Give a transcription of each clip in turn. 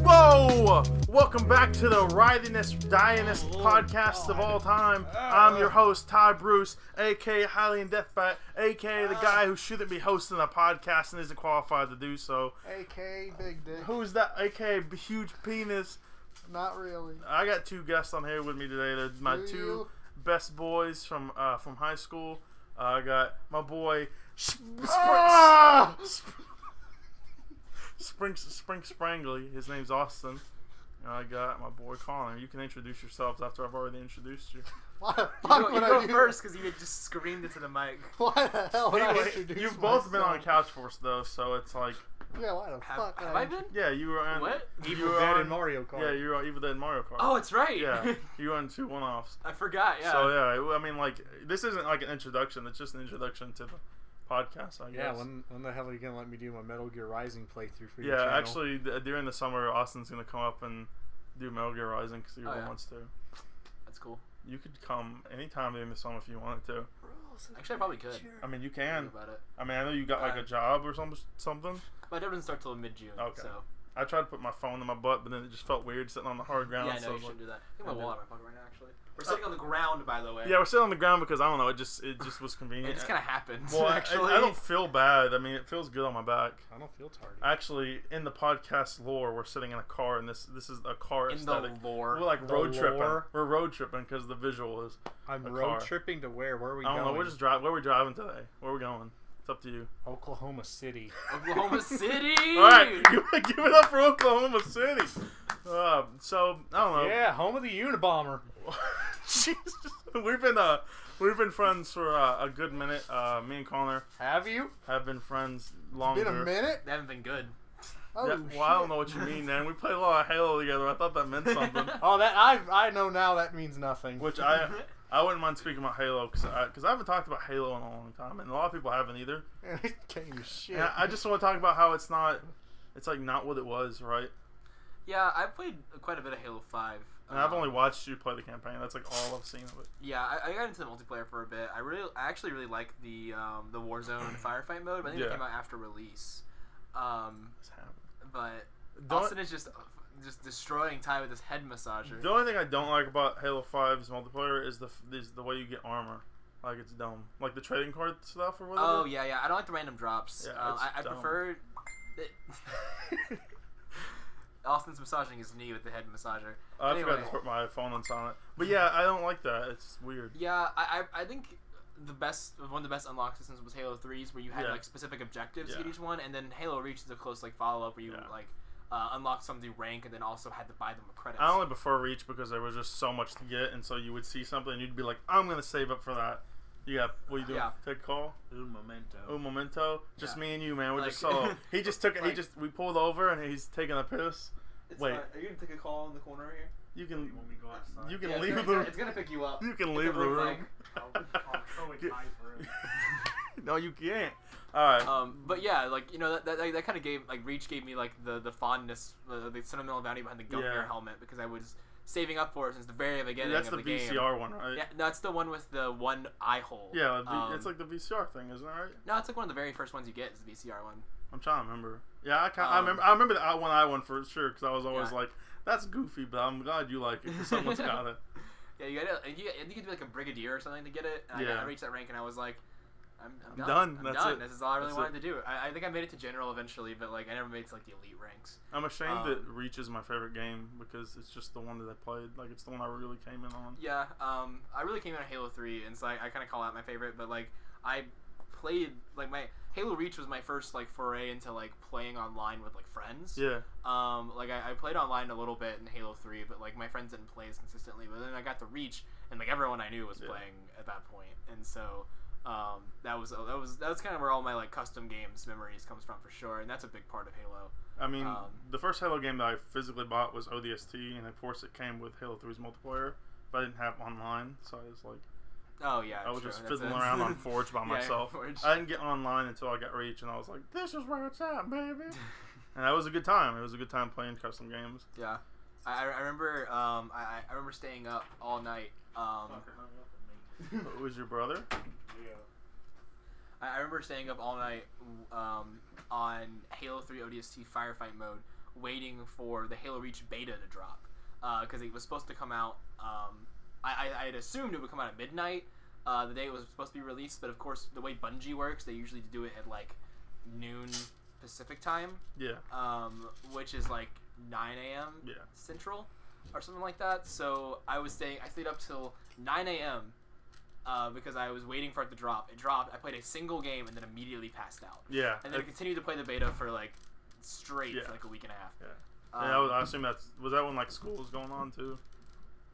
Whoa! Welcome back to the Ridingest, Dyingest podcast of all time. I'm your host, Ty Bruce, a.k.a. Highly in Deathbat, a.k.a. the guy who shouldn't be hosting a podcast and isn't qualified to do so. A.k.a. Big Dick. Who's that? A.k.a. Huge Penis. Not really. I got two guests on here with me today. They're my two best boys from high school. I got my boy Spring Sprangley. His name's Austin. And I got my boy Colin. You can introduce yourselves after I've already introduced you. Why the fuck you go first because you just screamed into the mic. Why the hell would I introduce You've both myself? been on Couch Force though, so it's like. Yeah, why the fuck? Have I been? Yeah, you were on. What? Evil Dead in Mario Kart. Yeah, you were on Evil Dead in Mario Kart. Oh, it's right. Yeah, you were on 2 one-offs. I forgot. Yeah. So yeah, I mean, like, this isn't like an introduction. It's just an introduction to the podcast, I guess. Yeah, when the hell are you gonna let me do my Metal Gear Rising playthrough for your Yeah, channel? actually, during the summer, Austin's gonna come up and do Metal Gear Rising because he really wants to. That's cool. You could come anytime during the summer if you wanted to. Actually, I probably could. I mean, you can. About it. I mean, I know you got like a job or something. My job doesn't start till mid-June. Okay. So. I tried to put my phone in my butt, but then it just felt weird sitting on the hard ground. Yeah, no, you shouldn't do that. I think my wallet in my pocket right now, actually. We're sitting on the ground, by the way. Yeah, we're sitting on the ground because I don't know. It just was convenient. It just kind of happened. Well, actually, I don't feel bad. I mean, it feels good on my back. I don't feel tired. Actually, in the podcast lore, we're sitting in a car, and this is a car in aesthetic. the lore. We're like The road tripping. lore? We're road tripping because the visual is. I'm a road car. tripping to where? Where are we I don't going? know. We're just driving. Where are we driving today? Where are we going? It's up to you. Oklahoma City. Oklahoma City. All right, give it up for Oklahoma City. So I don't know. Yeah, home of the Unabomber. Jesus. We've been friends for a good minute. Me and Connor Have you? have been friends longer. Been a minute? They haven't been good. Oh, Yeah, well, I don't know what you mean, man. We played a lot of Halo together. I thought that meant something. Oh, that I know now. That means nothing. Which I wouldn't mind speaking about Halo because I haven't talked about Halo in a long time, and a lot of people haven't either. Can't use shit. And I just want to talk about how it's like not what it was, right? Yeah, I played quite a bit of Halo 5. And I've only watched you play the campaign. That's like all I've seen of it. Yeah, I got into the multiplayer for a bit. I actually really like the Warzone firefight mode, but I think it came out after release. But Austin is just destroying Ty with his head massager. The only thing I don't like about Halo 5's multiplayer is the way you get armor. Like, it's dumb. Like the trading card stuff or whatever. Oh yeah, I don't like the random drops. Yeah, I prefer. Austin's massaging his knee with the head massager. I forgot to put my phone on silent. But yeah, I don't like that. It's weird. Yeah, I think one of the best unlock systems was Halo 3's, where you had like specific objectives to get each one, and then Halo Reach is a close like follow up where you like unlock some new rank and then also had to buy them with credits. I only prefer Reach because there was just so much to get, and so you would see something and you'd be like, I'm gonna save up for that. You got what you doing? Take a call. Un momento. Un momento. Just me and you, man. We're Like, just solo. He just took it. like, We pulled over and he's taking a piss. Wait. Are you gonna take a call in the corner here? You can. When we go outside. You can Yeah, leave the. It's gonna pick you up. You can It's leave a the room room. mic. I'll throw it high for it. No, you can't. All right. But yeah, like that kind of gave like Reach gave me like the fondness, the sentimental value behind the Gungnir helmet because I was saving up for it since the very beginning That's of the the VCR game. one, right? Yeah, that's the one with the one eye hole. Yeah, it's like the VCR thing, isn't it? Right? No, it's like one of the very first ones you get is the VCR one. I'm trying to remember. Yeah, I remember the one eye one for sure because I was always like, that's goofy, but I'm glad you like it because someone's got it. Yeah, you got it. You could be like a brigadier or something to get it. And I reached that rank and I was like, I'm done. That's done. it. This is all I really That's wanted to do. I think I made it to general eventually, but like I never made it to like the elite ranks. I'm ashamed that Reach is my favorite game because it's just the one that I played. Like it's the one I really came in on. Yeah, I really came in on Halo 3, and so I kind of call out my favorite. But like I played like my Halo Reach was my first like foray into like playing online with like friends. Yeah. Like I played online a little bit in Halo 3, but like my friends didn't play as consistently. But then I got to Reach, and like everyone I knew was playing at that point, and so. That was kind of where all my like custom games memories comes from for sure, and that's a big part of Halo. I mean, the first Halo game that I physically bought was ODST, and of course it came with Halo 3's multiplayer, but I didn't have online, so I was like, oh yeah, I was just fiddling around on Forge by myself. Forge. I didn't get online until I got Reach, and I was like, this is where it's at, baby. And that was a good time. It was a good time playing custom games. Yeah, I remember I remember staying up all night Was your brother? I remember staying up all night on Halo 3 ODST Firefight mode, waiting for the Halo Reach beta to drop, because it was supposed to come out. I had assumed it would come out at midnight, the day it was supposed to be released, but of course the way Bungie works, they usually do it at like noon Pacific time. Yeah. Which is like 9 a.m. Yeah. Central or something like that. So I stayed up till 9 a.m. Because I was waiting for it to drop. It dropped. I played a single game and then immediately passed out. Yeah. And then I continued to play the beta for like straight for like a week and a half. Yeah. I assume was that when like school was going on too?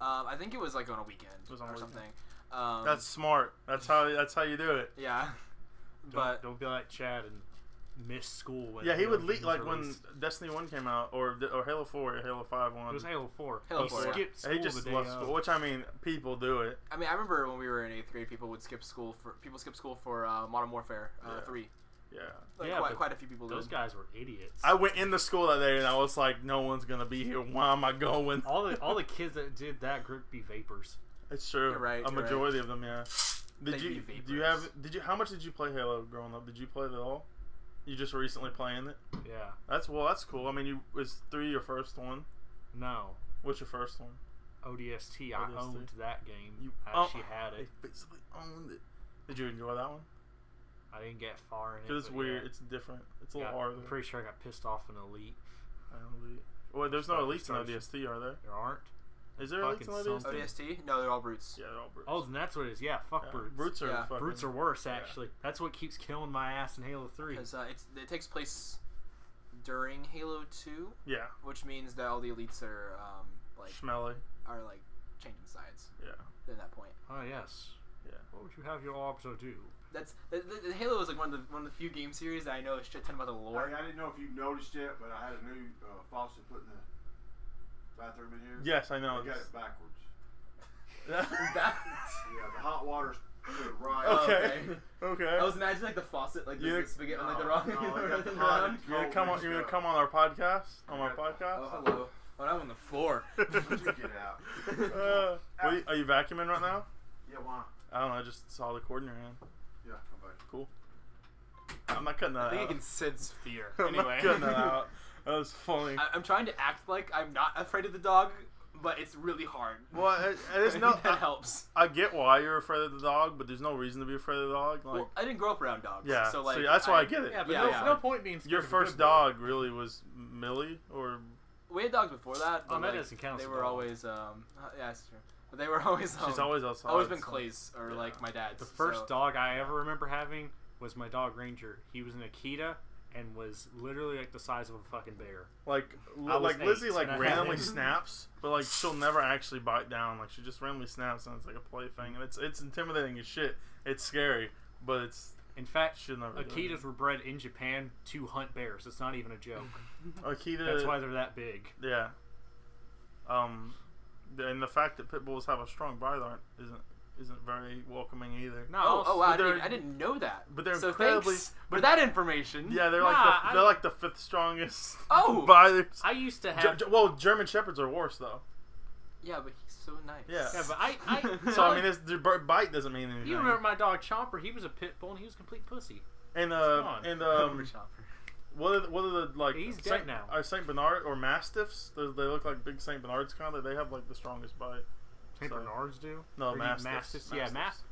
I think it was like on a weekend or something. That's smart. That's how you do it. Yeah. Don't be like Chad and miss school. When he would leak like when Destiny 1 came out, or Halo 4 or Halo 5 one. It was Halo 4. Halo 4, He skipped school He just the day left of. school, which I mean, people do it. I mean, I remember when we were in 8th grade, people skip school for Modern Warfare 3. Yeah. Quite a few people did. Those guys were idiots. I went into school that day and I was like, no one's gonna be here. Why am I going? all the kids that did that group be vapors. It's true. You're right, A majority of them, yeah. They'd be vapors. How much did you play Halo growing up? Did you play it at all? You just recently playing it? Yeah. That's cool. I mean, was 3 your first one? No. What's your first one? ODST. I owned that game. You I actually had it. I basically owned it. Did you enjoy that one? I didn't get far in it. Because it's weird. Yeah. It's different. It's a little harder. I'm pretty sure I got pissed off in Elite. Well, there's no elites in ODST, are there? There aren't. Is there elites in ODST? ODST? No, they're all brutes. Yeah, they're all brutes. Oh, then that's what it is. Yeah, fuck brutes. Brutes are fucking... Brutes are worse, actually. That's what keeps killing my ass in Halo 3. Because it takes place during Halo 2. Yeah. Which means that all the elites are Schmelly. Are changing sides. Yeah. At that point. Oh yes. Yeah. What would you have your Obso do? That's the Halo is like one of the few game series that I know a shit ton about the lore. I didn't know if you noticed yet, but I had a new faucet put in the bathroom in here. Yes, I know. I got it backwards. That, yeah, the hot water's to the right. Okay. Okay. I was imagining like the faucet, like the spaghetti on like the wrong. You're gonna come on our podcast? On my podcast? Oh, hello. Oh, I'm on the floor. You get out. Are you vacuuming right now? Yeah, why? I don't know. I just saw the cord in your hand. Yeah, come back. Cool. I'm not cutting that out. I think I can sense fear. I'm Anyway. not cutting that out. That was funny. I'm trying to act like I'm not afraid of the dog, but it's really hard. Well, there's no. That helps. I get why you're afraid of the dog, but there's no reason to be afraid of the dog. Like, Well, I didn't grow up around dogs. yeah, So like, that's why I get it. Yeah, but Yeah, no point being scared Your of a first good boy. dog really was Millie, or we had dogs before that. But Oh, that like, doesn't count as They a were dog. always yeah, that's true. But they were always she's always outside. always been so- Clay's or like my dad's. The first so. dog I ever remember having was my dog Ranger. He was an Akita and was literally like the size of a fucking bear. Like I was Lizzie 8 like and I had randomly him. snaps, but like she'll never actually bite down. Like she just randomly snaps and it's like a play thing, and it's intimidating as shit. It's scary, but it's In fact, should never do Akitas it. were bred in Japan to hunt bears. It's not even a joke. Akita. That's why they're that big. Yeah. And the fact that pit bulls have a strong bite isn't very welcoming either. No. Oh wow! But I didn't know that. but they're so incredibly- thanks for that information. Yeah, they're Nah, they're like the fifth strongest. Oh! biters. I used to have. Well, German shepherds are worse though. Yeah, but he's so nice. Yeah. Yeah, but I So I mean, their bite doesn't mean anything. you remember my dog Chomper? He was a pit bull and he was a complete pussy. And on. what are the like? He's dead now. Saint Bernard or Mastiffs? They look like big Saint Bernards kind of. They have like the strongest bite. Saint So- Bernards do? No, Or you- Mastiffs. Yeah, Mastiffs.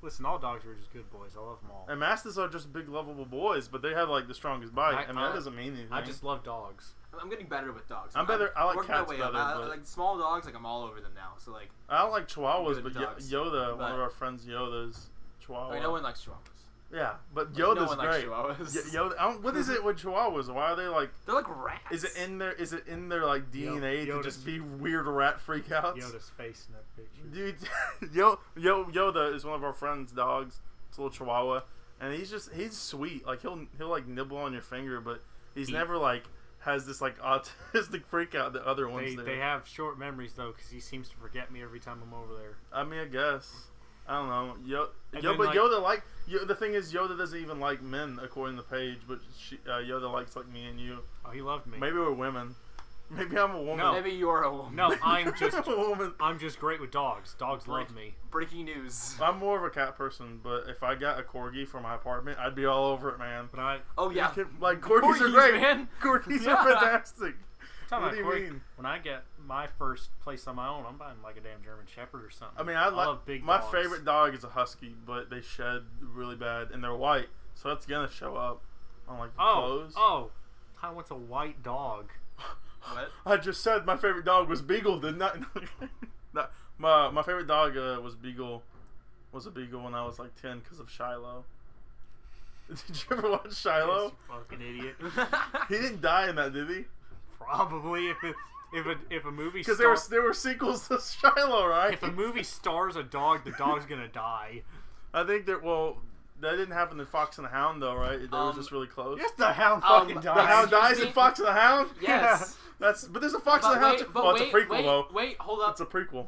Listen, all dogs are just good boys. I love them all. And Mastiffs are just big, lovable boys, but they have like the strongest bite. I mean, that doesn't mean anything. I just love dogs. I'm getting better with dogs. I'm better. I like working my cats way better. up. But Like small dogs, like I'm all over them now. So like, I don't like Chihuahuas, Good but dogs. Yoda, one But- of our friends, Yoda's Chihuahua. I mean, no one likes chihuahuas. Yeah, but No Yoda's one likes great. chihuahuas. Yoda. What is it with Chihuahuas? Why are they like? They're like rats. Is it in their like DNA to Yoda's- just be weird rat freakouts? Yoda's face in that picture. Dude, Yoda is one of our friends' dogs. It's a little Chihuahua, and he's sweet. Like he'll like nibble on your finger, but he's never like has this like autistic freak out that other ones do. They have short memories though, because he seems to forget me every time I'm over there. I mean, I guess. I don't know. And But then, Yoda the thing is, Yoda doesn't even like men according to the page, but Yoda likes like me and you. Oh, he loved me. Maybe we're women. Maybe I'm a woman. No. Maybe you're a woman. No, I'm a woman. just great with dogs. Dogs love me. Breaking news. I'm more of a cat person, but if I got a corgi for my apartment, I'd be all over it, man. But Oh yeah. Like corgis are great. man. Corgis Yeah. are fantastic. What do you Corey, mean? when I get my first place on my own, I'm buying like a damn German Shepherd or something. I mean, I love big my dogs. favorite dog is a husky, but they shed really bad and they're white, so that's gonna show up on like the clothes. Oh, I want a white dog. What? I just said my favorite dog was Beagle. Did not. No, my favorite dog was Beagle. Was a Beagle when I was like 10 because of Shiloh. Did you ever watch Shiloh? Yes, you fucking idiot. He didn't die in that, did he? Probably if a movie Because there were sequels to Shiloh, right? if a movie stars a dog, the dog's gonna die. I think that that didn't happen in Fox and the Hound though, right? They was just really close. Yes, the hound Um, fucking the The dies. Hound Excuse dies me? in Fox and the Hound. Yes. But there's a Fox and the Hound. It's a prequel though. Wait, hold up. It's a prequel.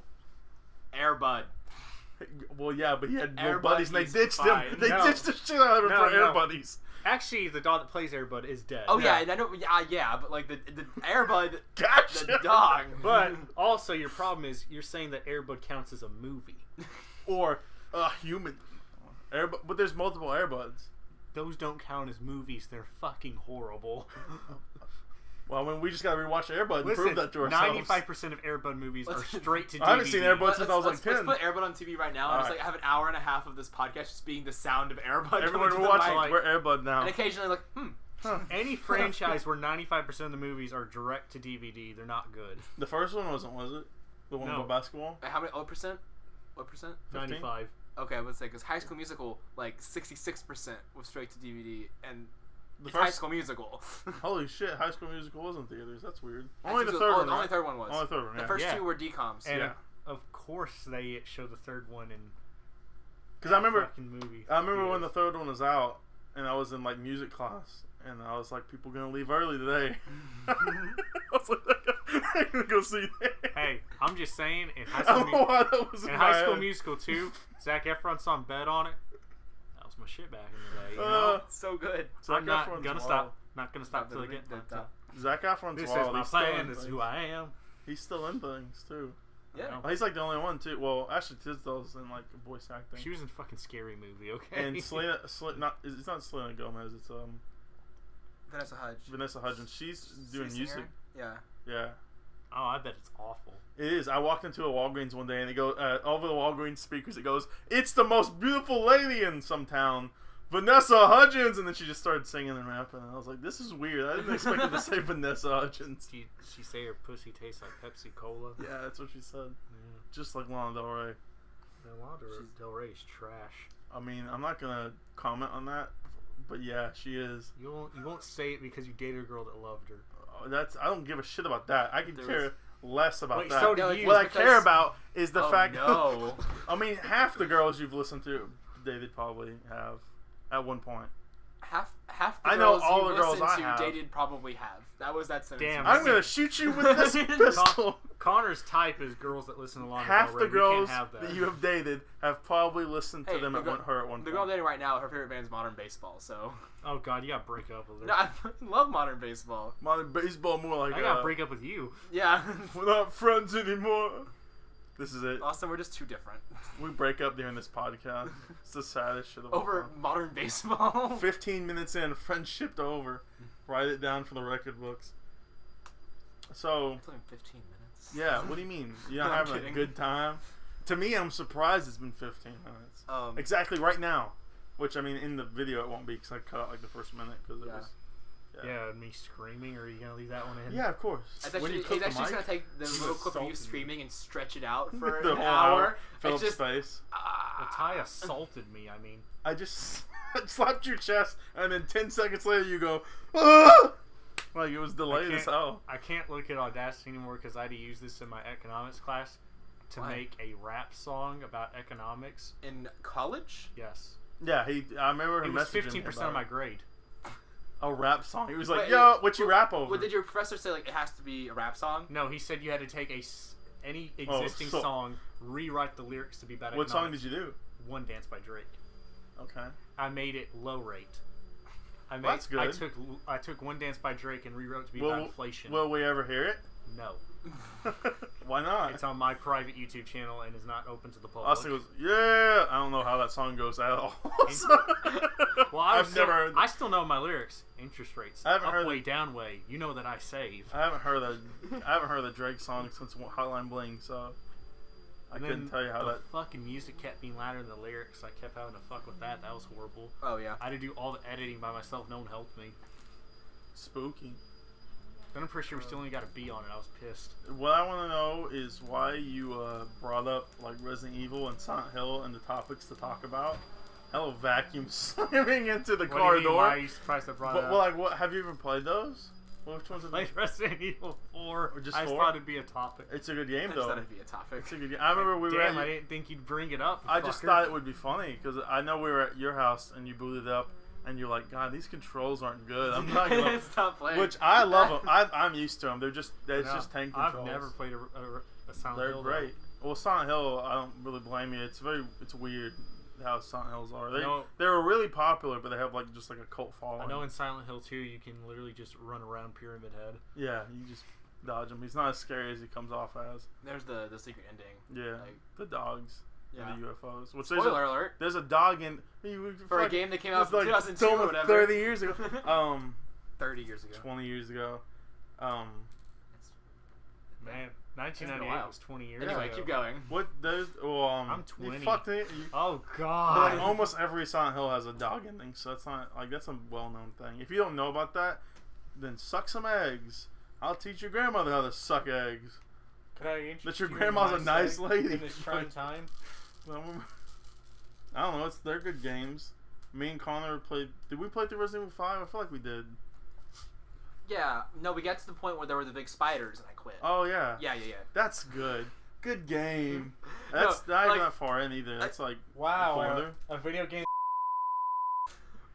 Air Bud. Well, yeah, but he had Air little buddies and they Buddies, ditched him. fine. They No. ditched the shit out of him No, for Air no. Buddies. Actually, the dog that plays Air Bud is dead. Oh yeah, I know. Yeah, but like the Air Bud, Gotcha. the dog. But also, your problem is you're saying that Air Bud counts as a movie. Or human. But there's multiple Air Buds. Those don't count as movies. They're fucking horrible. Well, I mean, we just gotta rewatch Air Bud and Listen, prove that to ourselves. 95% of Air Bud movies are straight to DVD. I haven't seen Air Bud since I was like Let's 10. put Air Bud on TV right now and just Alright. like have an hour and a half of this podcast just being the sound of Air Bud. Everyone coming to we're the watching, mic. we're Air Bud now. And occasionally like, Any franchise where 95% of the movies are direct to DVD, they're not good. The first one wasn't, was it? The one No. about basketball? how many? What percent? What percent? 15? 95. Okay, I would say because High School Musical like 66% was straight to DVD and The it's High first. School Musical. Holy shit! High School Musical was in theaters. That's weird. High Only the School third Musical- one. Only right? the third one was. Only the third one. The Yeah. first Yeah. two were DComs. And Yeah. of course they show the third one in Because I remember, fucking movie. I remember when the third one was out, and I was in like music class, and I was like, "People gonna leave early today." I was like, "I'm gonna go see that." Hey, I'm just saying, in High I School, don't know why that was in in my High School head. Musical 2, Zac Efron song Bet on It. That was my shit back in the day. You Uh, know? So good. Zac I'm not Efron's gonna wild. stop. Not gonna stop till I get to the top. Zac Efron's This wild. is my He's still plan. in This is things. who I am. He's still in things too. Yeah. He's like the only one too. Well, Ashley Tisdale's in like voice acting. She was in fucking Scary Movie, okay? And it's not Selena Gomez. It's Vanessa Hudge. Vanessa Hudgens. She's doing Singer? music. Yeah. Yeah, Oh, I bet it's awful. it is. I walked into a Walgreens one day and it goes over the Walgreens speakers. It goes, "It's the most beautiful lady in some town, Vanessa Hudgens," and then she just started singing and rapping. And I was like, "This is weird. I didn't expect her to say Vanessa Hudgens." She say her pussy tastes like Pepsi Cola. Yeah, that's what she said. Yeah. Just like Lana Del Rey. Del Rey is trash. I mean, I'm not gonna comment on that, but yeah, she is. You won't say it because you dated a girl that loved her. I don't give a shit about that. I could There care less about Wait, that. so do No, you? What I because- care about is the Oh, fact. no. I mean, half the girls you've listened to, David probably have at one point. Half the I know girls all you the girls listened I have. to dated probably have. That was that sentence. Damn. I'm gonna shoot you with this pistol. Connor's type is girls that listen to Lana Half Del Rey. the girls We can't have that you have dated have probably listened to Hey, them the at girl- her at one The girl I'm point. dating right now, her favorite band is Modern Baseball. So Oh god, you gotta break up with her. no, I fucking love Modern Baseball. Modern baseball, more like I gotta break up with you. Yeah. we're not friends anymore. This is it. Austin, we're just too different. We break up during this podcast. It's the saddest shit of all Over time. Modern Baseball. 15 minutes in, friendship over. Write it down for the record books. So, It's only 15 minutes. yeah, what do you mean? You're not I'm having kidding. a good time? To me, I'm surprised it's been 15 minutes. Exactly. Exactly right now. Which, I mean, in the video it won't be because I cut out like the first minute because it Yeah. was... Yeah, me screaming, or are you gonna leave that one in? Yeah, of course. It's When you actually, click he's the actually just mic, gonna take the you little clip of you assaulted me. screaming and stretch it out for the an whole hour. fill It's up just space. Well, Ty assaulted me, I mean. I just slapped your chest, and then 10 seconds later you go, "Ah!" Like it was delayed as hell. I can't look at Audacity anymore because I had to use this in my economics class to Why? make a rap song about economics. in college. Yes. Yeah, I remember It him was messaging 15% me of my about grade. a rap song. He was like, Wait, "Yo, what you rap over?" What did your professor say? Like it has to be a rap song. No, he said you had to take any existing so- song, rewrite the lyrics to be about What song economics. did you do? One Dance by Drake. Okay. I made it low rate. That's good. I took One Dance by Drake and rewrote it to be Will- about inflation. Will we ever hear it? No. Why not? It's on my private YouTube channel and is not open to the public. Austin goes, yeah. I don't know how that song goes at all. Well, I've never heard. I still know my lyrics. Interest rates. I haven't up heard way, down way. You know that I save. I haven't heard the Drake song since Hotline Bling, so I couldn't tell you how that. Fucking music kept being louder than the lyrics. I kept having to fuck with that. That was horrible. Oh yeah. I had to do all the editing by myself. No one helped me. Spooky. Then I'm pretty sure we still only got a B on it. I was pissed. What I want to know is why you brought up like Resident Evil and Silent Hill and the topics to talk about. Hello, vacuum slamming into the car What do you mean, door. why are you surprised I brought it up? Well, like, what? Have you ever played those? Which ones? Played Resident Evil 4. Or just I 4? thought it'd be a topic. It's a good game I just though. thought it'd be a topic. It's a good game. I remember we were. Damn, I didn't think you'd bring it up. I just fucker. thought it would be funny because I know we were at your house and you booted it up and you're like, God, these controls aren't good. I'm not gonna. Stop playing. Which I love them. I'm used to them. They're just it's No, just tank controls. I've never played a Silent They're Hill. great. Well, Silent Hill, I don't really blame you. It's weird how Silent Hills are. They were really popular, but they have like just like a cult following. I know in Silent Hill 2 you can literally just run around Pyramid Head. Yeah, you just dodge him. He's not as scary as he comes off as. There's the secret ending. Yeah, Like, the dogs yeah. and the UFOs. Which Spoiler alert. There's a dog in For a game that came out in like 2002 or almost whatever. 30 years ago. 30 years ago. 20 years ago. Man, It's been a 1998 while. was 20 years Anyway, ago. keep going. What there's I'm 20. You fucked it. Oh But, God. like, almost every Silent Hill has a dog ending, so that's not like that's a well-known thing. If you don't know about that, then suck some eggs. I'll teach your grandmother how to suck eggs. Could I introduce That your you to grandma's a my nice site lady. in this trying time? I don't know. They're good games. Me and Connor played. Did we play through Resident Evil 5? I feel like we did. Yeah, no, we got to the point where there were the big spiders and I quit. Oh yeah. Yeah. That's good. Good game. No, That's not like, even that far in either. That's like Wow, farther. a video game.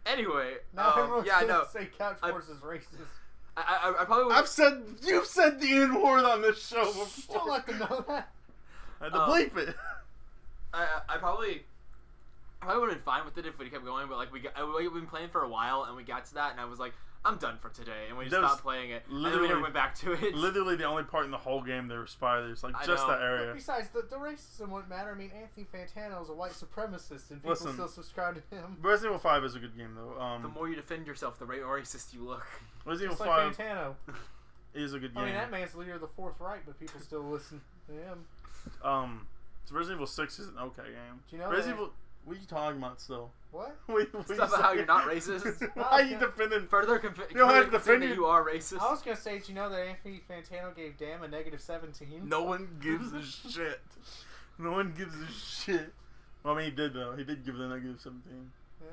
Anyway, Now everyone's yeah, gonna no. say Couch Force is racist. I probably would. You've said the N word on this show Don't before. let them know that. I had to bleep it. I probably would have been fine with it if we kept going, but like we've been playing for a while and we got to that and I was like, I'm done for today, and we just That was stopped playing it, and then we literally- never went back to it. Literally the only part in the whole game there were spiders, like I just know. that area. But besides, the racism wouldn't matter. I mean, Anthony Fantano is a white supremacist, and people Listen. still subscribe to him. Resident Evil 5 is a good game though. The more you defend yourself, the more racist you look. Resident Just Evil like 5 Fantano. is a good game. I mean, that man's leader of the Fourth Reich, but people still listen to him. Resident Evil 6 is an okay game. Do you know Resident that- Evil. What are you talking about still? What? Stuff about how you're not racist. Why are you defending? Further You don't have to defend that your- you are racist. I was gonna say, do you know that Anthony Fantano gave Damn a -17? No one gives a shit. No one gives a shit. Well, I mean, he did though. He did give it a -17. Yeah.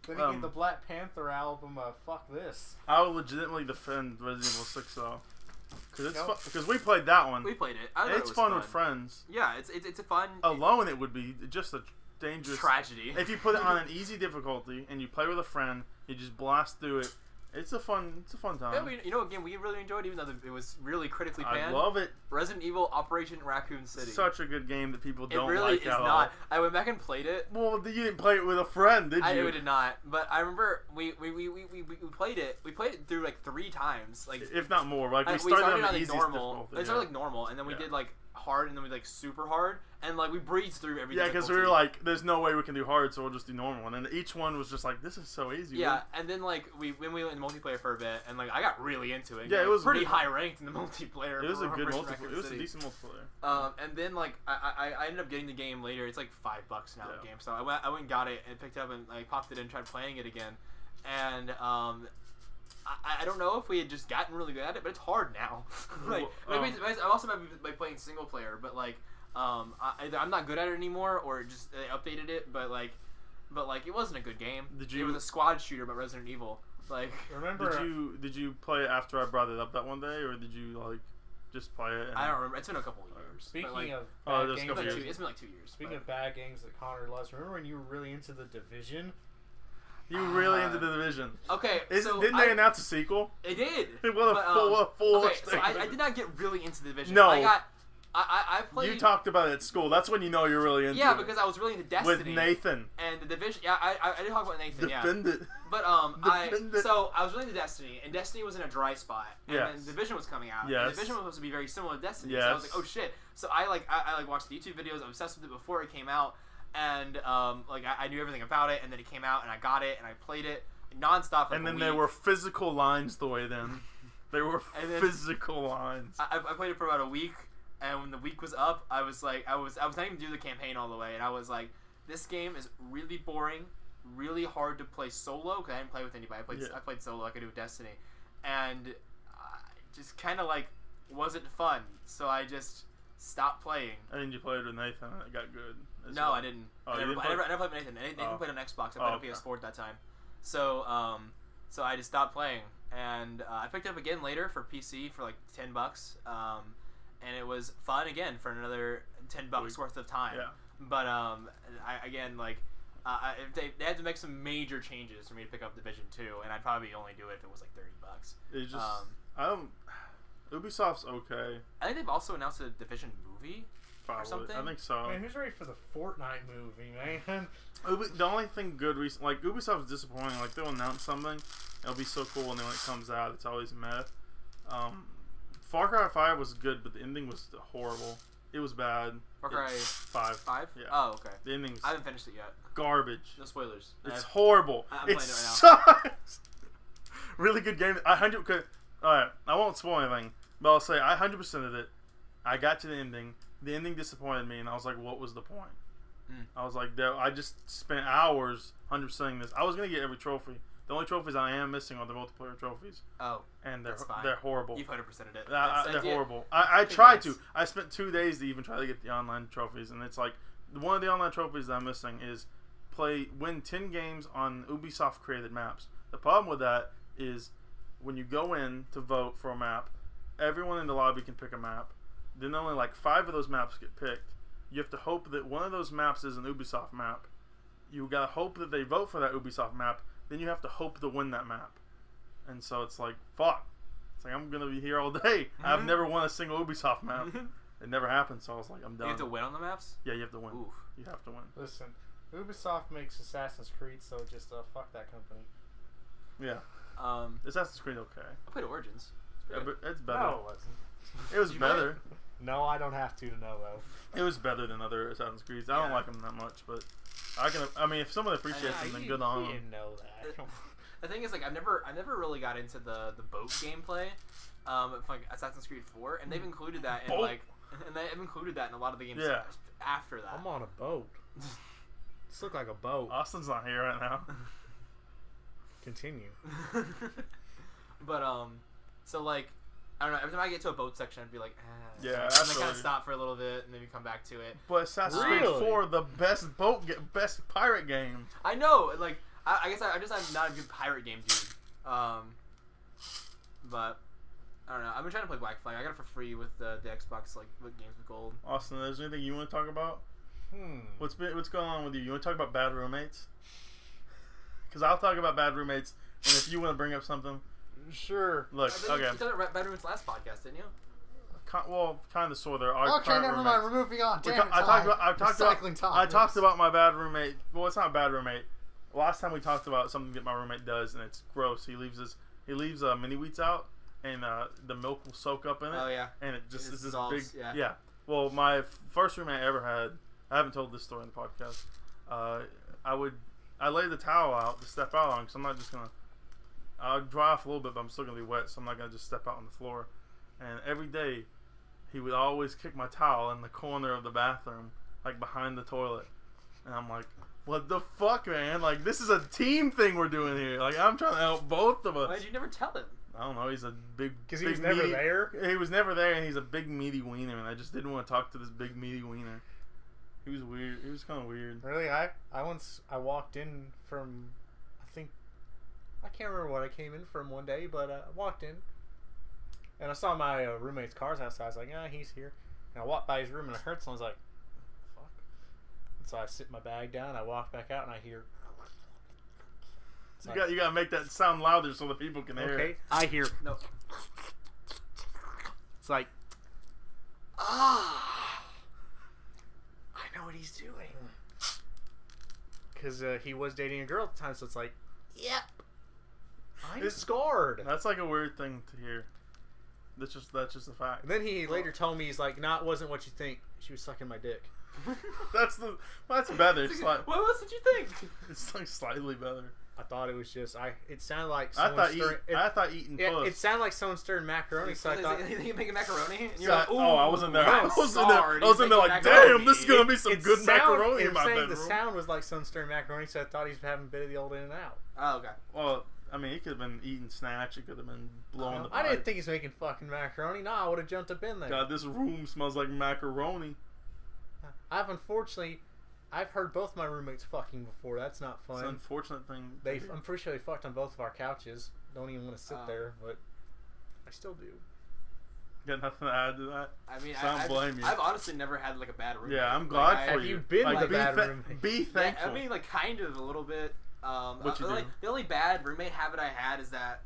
Then he gave the Black Panther album Fuck This. I would legitimately defend Resident Evil 6 though, because Nope. because we played that one. We played it. I thought It's it was fun with friends. Yeah, it's a fun Alone, it would be just a dangerous tragedy. If you put it on an easy difficulty and you play with a friend, you just blast through it. It's a fun time. Yeah, you know, again, we really enjoyed, even though it was really critically I panned. love it. Resident Evil Operation Raccoon City. Such a good game that people it don't really like is at all. not. I went back and played it. Well, you didn't play it with a friend, did you? I did not, but I remember we played it. We played it through like 3 times, like if not more. Like we we started on the like easiest normal. difficulty. It started like normal, and then we Yeah. did like hard, and then we like super hard, and like we breezed through every. Yeah, because we were like, "There's no way we can do hard, so we'll just do normal." And then each one was just like, "This is so easy." Yeah, and then like we went in multiplayer for a bit, and like I got really into it. Yeah, Like, it was pretty good. high ranked in the multiplayer. It was for a good Operation multiplayer. Raccoon It was a City. decent multiplayer. And then like I ended up getting the game later. It's like $5 now. Yeah. The game, so I went and got it and picked it up and like popped it in and tried playing it again, and I don't know if we had just gotten really good at it, but it's hard now. Like maybe I also might be like playing single player, but like either I'm not good at it anymore or just they updated it, but like it wasn't a good game. It was a squad shooter, but Resident Evil. Like Remember? Did you play it after I brought it up that one day, or did you like just play it? And... I don't remember. It's been a couple of years. Speaking but, like, of Oh, bad there's a games, couple it's years. been like 2 years. speaking but- of bad games that Connor loves, remember when you were really into The Division? You really into the Division? Okay, so Didn't they announce a sequel? It did. What a But, full okay, so I statement. did not get really into the Division. No. I got I played. You talked about it at school. That's when you know you're really into it. Yeah, because I was really into Destiny. With Nathan. And the Division. Yeah, I did talk about Nathan. Defend it. But Defend it. so I was really into Destiny, and Destiny was in a dry spot, and Yes. then Division was coming out. Yes. And Division was supposed to be very similar to Destiny. Yes. So I was like, oh shit. So I watched the YouTube videos. I was obsessed with it before it came out, and I knew everything about it, and then it came out, and I got it, and I played it nonstop. For And then a there week. were physical lines the way then. There were physical lines. I played it for about a week, and when the week was up, I was like, I was not even doing the campaign all the way, and I was like, this game is really boring, really hard to play solo because I didn't play with anybody. I played solo like I do with Destiny, and just kind of like wasn't fun. So I just stopped playing. And then you played with Nathan, and it got good. No, I didn't. Oh, I you never didn't play? played with Nathan. Nathan played on Xbox. I played on PS4 at that time. So so I just stopped playing. And I picked it up again later for PC for like $10, and it was fun again for another $10 worth of time. Yeah. But they had to make some major changes for me to pick up Division 2, and I'd probably only do it if it was like $30. It just I don't. Ubisoft's okay. I think they've also announced a Division movie Probably. or something. I think so. Man, who's ready for the Fortnite movie, man? The only thing good, like Ubisoft's disappointing. Like they'll announce something, it'll be so cool, and then when it comes out, it's always meh. Far Cry 5 was good, but the ending was horrible. It was bad. Far Cry 5. 5? Yeah. Oh, okay. The ending's I haven't finished it yet. garbage. No spoilers. It's horrible. I'm It playing it right sucks. Really good game. All right, I won't spoil anything, but I'll say I 100%ed it. I got to the ending. The ending disappointed me, and I was like, "What was the point?" I was like, I just spent hours 100%ing this. I was gonna get every trophy. The only trophies I am missing are the multiplayer trophies. Oh, and that's fine. they're horrible. You've 100%ed it. They're horrible. I tried to. I spent 2 days to even try to get the online trophies, and it's like one of the online trophies that I'm missing is win 10 games on Ubisoft created maps. The problem with that is when you go in to vote for a map, everyone in the lobby can pick a map. Then only like 5 of those maps get picked. You have to hope that one of those maps is an Ubisoft map. You gotta hope that they vote for that Ubisoft map. Then you have to hope to win that map. And so it's like, fuck. It's like, I'm gonna be here all day. I've never won a single Ubisoft map. It never happened, so I was like, I'm done. You have to win on the maps? Yeah, you have to win. Oof. You have to win. Listen, Ubisoft makes Assassin's Creed, so just fuck that company. Yeah. Assassin's Creed okay. I played Origins. Yeah, but it's better. No, it wasn't. It was Did you play better. No, I don't have to know though. It was better than other Assassin's Creeds. I don't like them that much, but I mean, if someone appreciates them, then good on You them. didn't know that. The thing is, like, I never really got into the boat gameplay, of, like Assassin's Creed 4, and they've included that in they've included that in a lot of the games after that. I'm on a boat. This look like a boat. Austin's not here right now. Continue. But so like, I don't know. Every time I get to a boat section, I'd be like, Yeah, and then absolutely. kind of stop for a little bit, and then we come back to it. But Assassin's Creed 4, the best best pirate game. I know, like, I guess I'm not a good pirate game dude. But I don't know. I've been trying to play Black Flag. I got it for free with the Xbox, like, with Games with Gold. Austin, is there anything you want to talk about? What's going on with you? You want to talk about bad roommates? Because I'll talk about bad roommates, and if you want to bring up something, sure. look, okay. You talked about Bad Roommates last podcast, didn't you? Well, kind of, sort of. Okay, never mind. We're moving on. Damn it, I talked about my bad roommate. Well, it's not a bad roommate. Last time we talked about something that my roommate does, and it's gross. He leaves mini wheats out, and the milk will soak up in it. Oh yeah. And it just is this dissolves, big. Yeah. Well, my first roommate I ever had. I haven't told this story in the podcast. I lay the towel out to step out on because I'm not just gonna. I'll dry off a little bit, but I'm still gonna be wet, so I'm not gonna just step out on the floor. And every day, he would always kick my towel in the corner of the bathroom, like behind the toilet. And I'm like, what the fuck, man? Like, this is a team thing we're doing here. Like, I'm trying to help both of us. Why did you never tell him? I don't know. He's a big. Because he was never there? He was never there, and he's a big meaty wiener, and I just didn't want to talk to this big meaty wiener. He was weird. He was kind of weird. Really? I walked in from, I can't remember what I came in from one day, but I walked in, and I saw my roommate's car's outside. I was like, he's here. And I walked by his room, and it hurts, and I was like, fuck. And so I sit my bag down, I walk back out, and I hear... You gotta make that sound louder so the people can hear it. Okay, I hear... No. It's like... he's doing. Because he was dating a girl at the time, so it's like, yep, I'm scarred. That's like a weird thing to hear. That's just a fact. And then he later told me, he's like, nah, it wasn't what you think. She was sucking my dick. That's better. What else did you think? It's like slightly better. I thought it was just it sounded like I someone thought eating puss. it sounded like someone stirring macaroni, so I thought you making macaroni? And So you're like, ooh, I wasn't there. I I'm was in scarred. there. I was He's in there like, making macaroni. damn, this is gonna be some good macaroni in my saying bedroom. the sound was like someone stirring macaroni, so I thought he was having a bit of the old in and out. Oh, okay. Well, I mean, he could have been eating snatch. He could have been blowing the I pipe. didn't think he's making fucking macaroni. No, I would have jumped up in there. God, this room smells like macaroni. I've heard both my roommates fucking before. That's not It's an fun. unfortunate thing. I'm pretty sure they fucked on both of our couches. Don't even want to sit there, but I still do. Got nothing to add to that. I mean, So I don't blame you. I've honestly never had like a bad roommate. Yeah, I'm glad Like, for have you. you been like, with a be bad tha- roommate? Be Yeah, thankful. I mean, like kind of a little bit. What you do? The only bad roommate habit I had is that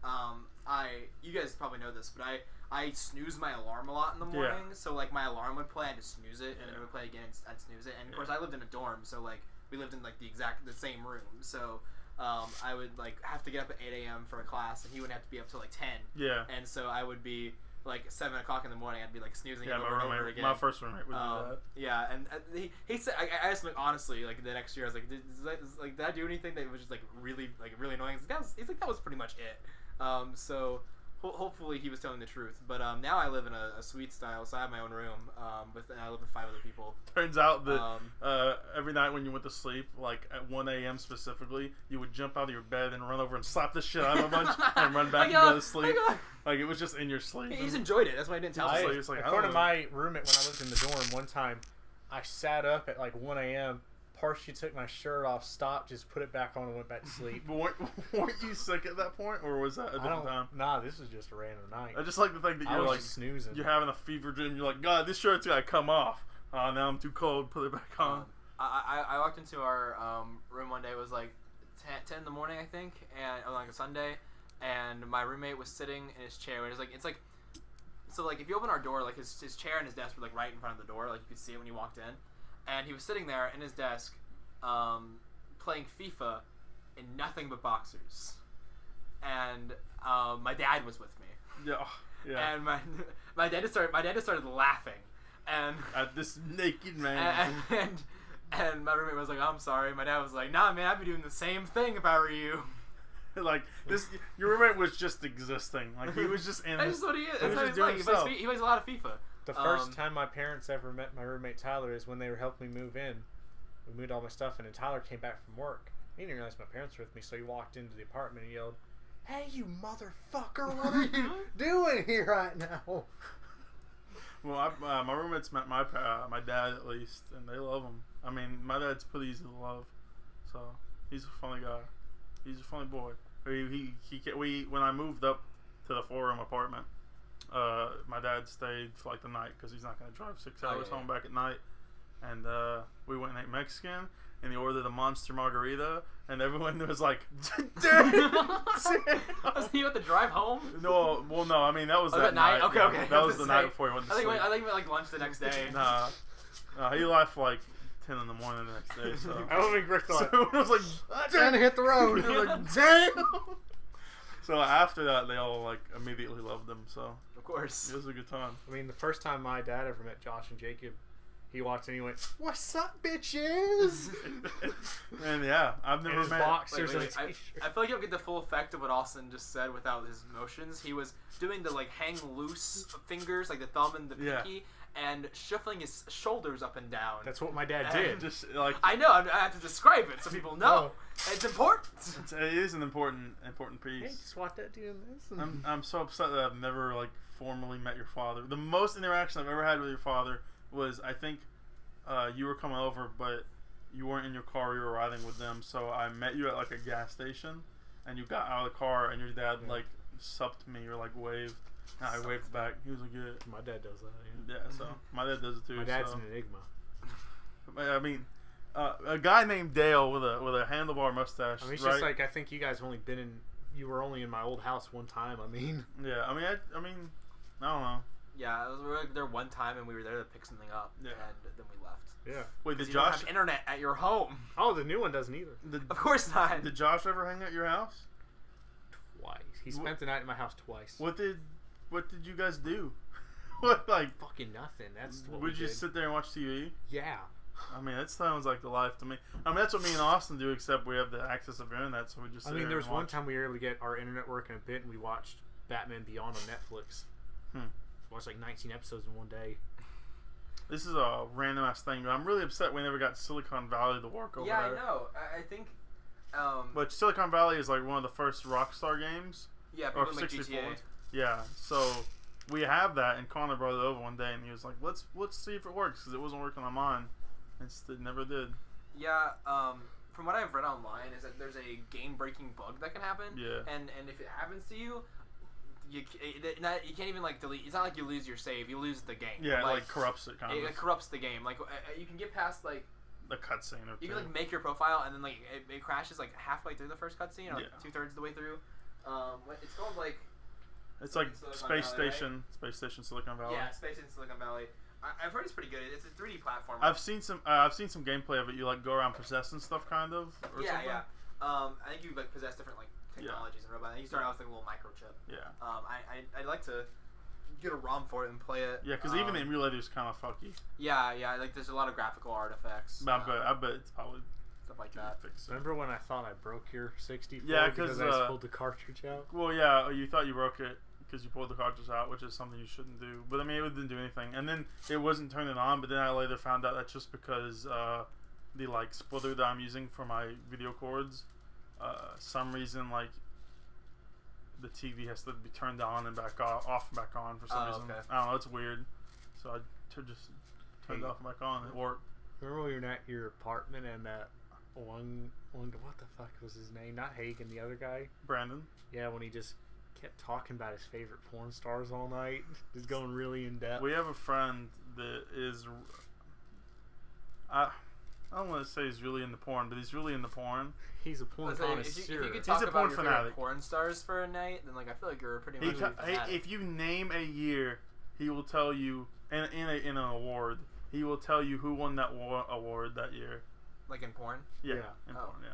you guys probably know this, but I snooze my alarm a lot in the morning. So like my alarm would play, I'd just snooze it, and then it would play again, and I'd snooze it. And of course, I lived in a dorm, so like we lived in like the same room. So I would like have to get up at 8 a.m. for a class, and he would have to be up till like 10. Yeah. And so I would be like 7 o'clock in the morning. I'd be like snoozing Yeah, it over and over again. my first roommate would do that. Yeah, and he said, I asked him like, honestly, like the next year, I was like, did I do anything that was just like really annoying? He's like, that was pretty much it. So hopefully he was telling the truth. But now I live in a suite style, so I have my own room. And I live with 5 other people. Turns out that every night when you went to sleep, like at 1 a.m. specifically, you would jump out of your bed and run over and slap the shit out of a bunch and run back and go to sleep. Like it was just in your sleep. He just enjoyed it. That's why I didn't tell him. It's like, According to my roommate, when I lived in the dorm, one time I sat up at like 1 a.m., partially took my shirt off, stopped, just put it back on, and went back to sleep. But weren't you sick at that point, or was that a different time? Nah, this was just a random night. I just like to think that I you're was like just snoozing. you're having a fever dream. You're like, God, this shirt's gotta come off. Now I'm too cold. Put it back on. I walked into our room one day. It was like 10 in the morning, I think, and on like a Sunday, and my roommate was sitting in his chair. And it's like so like if you open our door, like his chair and his desk were like right in front of the door, like you could see it when you walked in, and he was sitting there in his desk, playing FIFA in nothing but boxers, and my dad was with me. Yeah. And my dad just started laughing, and At this naked man. and my roommate was like, I'm sorry. My dad was like, nah, man, I'd be doing the same thing if I were you. Like this, your roommate was just existing. Like he was just in. That's just what he is. He was That's what just he's doing like. himself. He plays a lot of FIFA. The first time my parents ever met my roommate Tyler is when they were helping me move in. We moved all my stuff in, and Tyler came back from work. He didn't realize my parents were with me, so he walked into the apartment and yelled, "Hey, you motherfucker! What are you doing here right now?" Well, my roommates met my dad at least, and they love him. I mean, my dad's pretty easy to love, so he's a funny guy. He's a funny boy. When I moved up to the 4-room apartment, my dad stayed for like the night because he's not going to drive 6 hours home back at night. And we went and ate Mexican, and he ordered a monster margarita, and everyone was like, "Damn!" Was he about to drive home? No, well, no. I mean, that was that night. night. Okay, yeah. okay. That was the night before he went to sleep. I think we like lunch the next day. Nah, he left like 10 in the morning the next day. So I don't think Rick thought. so it was like, Trying to hit the road. He was like, damn. So after that, they all like immediately loved him. So Of course. it was a good time. I mean, the first time my dad ever met Josh and Jacob, he walked in and he went, "What's up, bitches?" And yeah, I've never his met. boxers Wait, and a t-shirt. I feel like you'll get the full effect of what Austin just said without his emotions. He was doing the like hang loose fingers, like the thumb and the Yeah. pinky, and shuffling his shoulders up and down. That's what my dad And- did. Just like I know. I have to describe it so people know. It's important. it is an important Hey, piece. just watch that doing this. I'm so upset that I've never like formally met your father. The most interaction I've ever had with your father was, I think, you were coming over, but you weren't in your car. You were riding with them. So I met you at like a gas station, and you got out of the car, and your dad like supped me or like waved. And I waved back. He was like, "Good." My dad does that. Yeah, so my dad does it too. My dad's so. an enigma. I mean, a guy named Dale with a handlebar mustache. I mean, it's right? just like, I think you guys have only been in. You were only in my old house one time. I mean, Yeah, I mean, I don't know. Yeah, we were there one time and we were there to pick something up, and then we left. Yeah. Wait, did You don't Josh? have internet at your home? Oh, the new one doesn't either. Of course not. Did Josh ever hang at your house? Twice. He spent the night at my house twice. What did you guys do? What, like, Fucking nothing. That's what would we you did. sit there and watch TV? Yeah. I mean, that sounds like the life to me. I mean, that's what me and Austin do, except we have the access of internet, so we just. I sit mean, there there was and one watch. time we were able to get our internet working a bit, and we watched Batman Beyond on Netflix. Watched like 19 episodes in one day. This is a random ass thing, but I'm really upset we never got Silicon Valley to work over Yeah, there. I know. I think. But Silicon Valley is like one of the first Rockstar games. Yeah, Or people make 64. GTA. Yeah, so we have that, and Connor brought it over one day, and he was like, "Let's see if it works," because it wasn't working on mine. It never did. Yeah. From what I've read online, is that there's a game-breaking bug that can happen. Yeah. And if it happens to you, you can't even like delete. It's not like you lose your save. You lose the game. Yeah, it like corrupts it kind of. It corrupts the game. Like you can get past like. The cutscene or You two. can like make your profile and then like it crashes like halfway through the first cutscene or like Yeah. 2/3 the way through. It's called like. It's like Silicon Space Valley, Station, Space Station Silicon Valley. Yeah, Space in Silicon Valley. I've heard it's pretty good. It's a 3D platform. I've seen some gameplay of it. You like go around possessing stuff, kind of. Or Yeah, something. yeah. I think you like possess different like technologies and robots. You start out with like a little microchip. Yeah. I'd like to get a ROM for it and play it. Yeah, because even the emulator's kind of fucky. Yeah, like there's a lot of graphical artifacts. But I bet it's probably stuff like that. fixed. Remember when I thought I broke your 64? Yeah, because 'cause, I just pulled the cartridge out? Well, yeah, you thought you broke it because you pulled the cartridge out, which is something you shouldn't do. But I mean, it didn't do anything. And then it wasn't turning on. But then I later found out that's just because the like splitter that I'm using for my video cords, some reason like the TV has to be turned on and back off and back on for some reason. Okay. I don't know. It's weird. So I just turned it off and back on. It worked. Remember when we were at your apartment and that one what the fuck was his name? Not Hagen, the other guy. Brandon. Yeah, when he just kept talking about his favorite porn stars all night, just going really in depth. We have a friend that is. I don't want to say he's really into porn, but he's really into porn. He's a porn If you connoisseur. could He's talk a about porn your fanatic. favorite porn stars for a night, then like I feel like you're pretty much. If you name a year, he will tell you in an award. He will tell you who won that award that year. Like in porn. Yeah, Yeah. in porn. Yeah.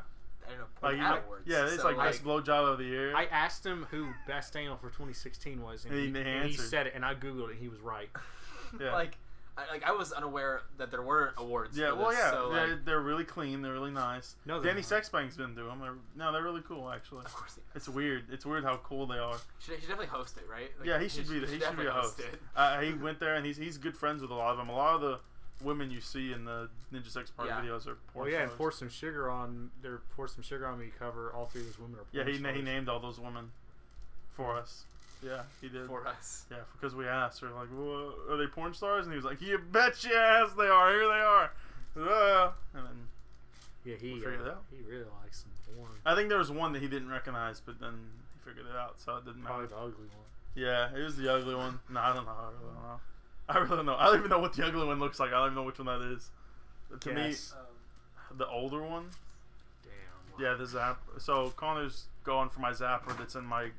I don't know. Like, Porn awards. yeah, it's So, like best blowjob of the year. I asked him who Best Anal for 2016 was, and He he answered. said it, and I googled it, and he was right. Yeah. Like I was unaware that there were awards. Yeah, for well, this, yeah, So, they're really clean. They're really nice. No, they're Danny not. Sexbank's been to them. They're really cool, actually. of course, It's weird. It's weird how cool they are. He should definitely host it, right? Like, Yeah, he should be definitely a host. it. He went there and he's good friends with a lot of them. A lot of the women you see in the Ninja Sex Party Yeah. videos are porn Well, yeah, and stars. Pour Some Sugar on. Pour Some Sugar on Me cover. All three of those women are Yeah, porn he stars. named all those women for us. Yeah, he did. For us. Yeah, because we asked, we're like, well, are they porn stars? And he was like, you bet your ass they are. Here they are. And then Yeah, we figured it out. he really likes some porn. I think there was one that he didn't recognize, but then he figured it out, so it didn't Probably matter. the ugly one. Yeah, it was the ugly one. No, I don't know. I really don't know. I don't even know what the ugly one looks like. I don't even know which one that is. To Guess. me, the older one. Damn. Yeah, the Zap. So Connor's going for my Zapper that's in my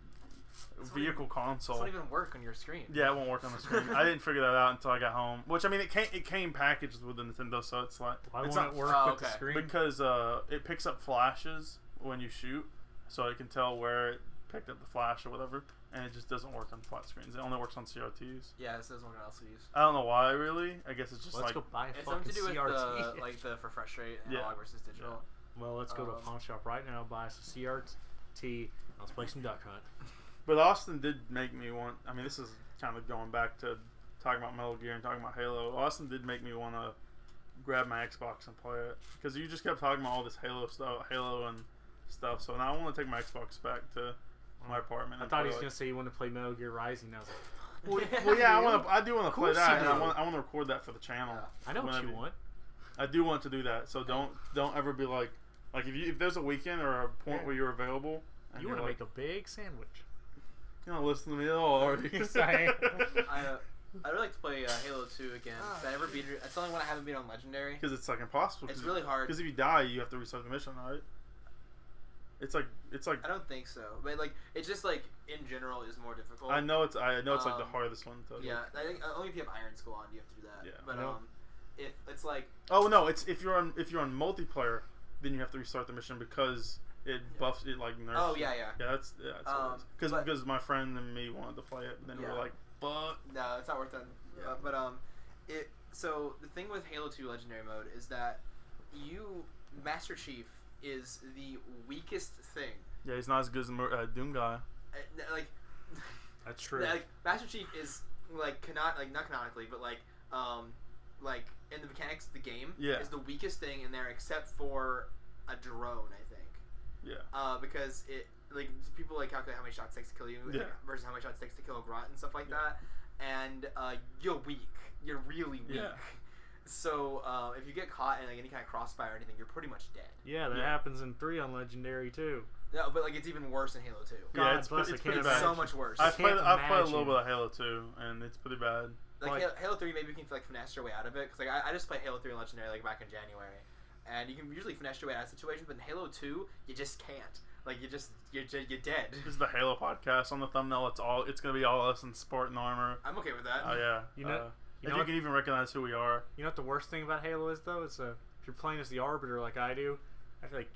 vehicle It console. won't even work on your screen. Yeah, it won't work on the screen. I didn't figure that out until I got home. Which I mean, it came packaged with the Nintendo, so it's like Why it's won't not it work Oh, with the okay. screen? because it picks up flashes when you shoot, so it can tell where it picked up the flash or whatever, and it just doesn't work on flat screens. It only works on CRTs. Yeah, this doesn't work on LCDs. I don't know why, really. I guess it's just Let's like go buy a It's fucking something to do with CRT. the like the refresh rate Yeah. analog versus digital. Well, let's go to a pawn shop right now, buy us a CRT, let's play some Duck Hunt. But Austin did make me want. I mean, this is kind of going back to talking about Metal Gear and talking about Halo. Austin did make me want to grab my Xbox and play it because you just kept talking about all this Halo stuff, Halo and stuff. So now I want to take my Xbox back to my apartment. I and thought play, he was like- gonna say he wanted to play Metal Gear Rising. And I was like, Well, yeah, I do want to play course that, you and do. I want to record that for the channel. Yeah. I know what Whenever you want. I do want to do that. So don't ever be like if there's a weekend or a point where you're available. And You you're want to like, make a big sandwich. You don't listen to me at all, are you? Yes, I am. I'd really like to play Halo 2 again. Did I ever beat it? That's the only one I haven't beat on Legendary. Because it's like impossible. It's really hard. Because if you die, you have to restart the mission, right? It's like I don't think so, but like it's just like in general is more difficult. I know it's like the hardest one. To Yeah, I think only if you have Iron Skull on, you have to do that. Yeah. But Nope. if it's like oh no, it's if you're on multiplayer, then you have to restart the mission because it buffs it like nerfs. oh you. yeah. Yeah, that's what it is. Because my friend and me wanted to play it, and then we Yeah. were like, fuck. No, it's not worth it. Yeah. But so the thing with Halo 2 Legendary Mode is that Master Chief is the weakest thing. Yeah, he's not as good as Doom guy. Like That's true. Like Master Chief is like not canonically, but like in the mechanics of the game, is the weakest thing in there except for a drone, I think. Yeah. Because it like people like calculate how many shots it takes to kill you versus how many shots it takes to kill a grunt and stuff like that, and you're weak. You're really weak. Yeah. So if you get caught in like any kind of crossfire or anything, you're pretty much dead. Yeah, that happens in 3 on Legendary too. No, but like it's even worse in Halo 2. Yeah, it's bless, pretty It's bad. so much worse. I've played a imagine. little bit of Halo 2, and it's pretty bad. Like Halo 3, maybe you can like finesse your way out of it. Because like I just played Halo 3 in Legendary like back in January, and you can usually finesse your way out of situations. But in Halo 2, you just can't. Like you're dead. This is the Halo podcast on the thumbnail. It's gonna be all us in sport and armor. I'm okay with that. Oh yeah. You know if you what- can even recognize who we are. You know what the worst thing about Halo is though? It's if you're playing as the Arbiter like I do, I feel like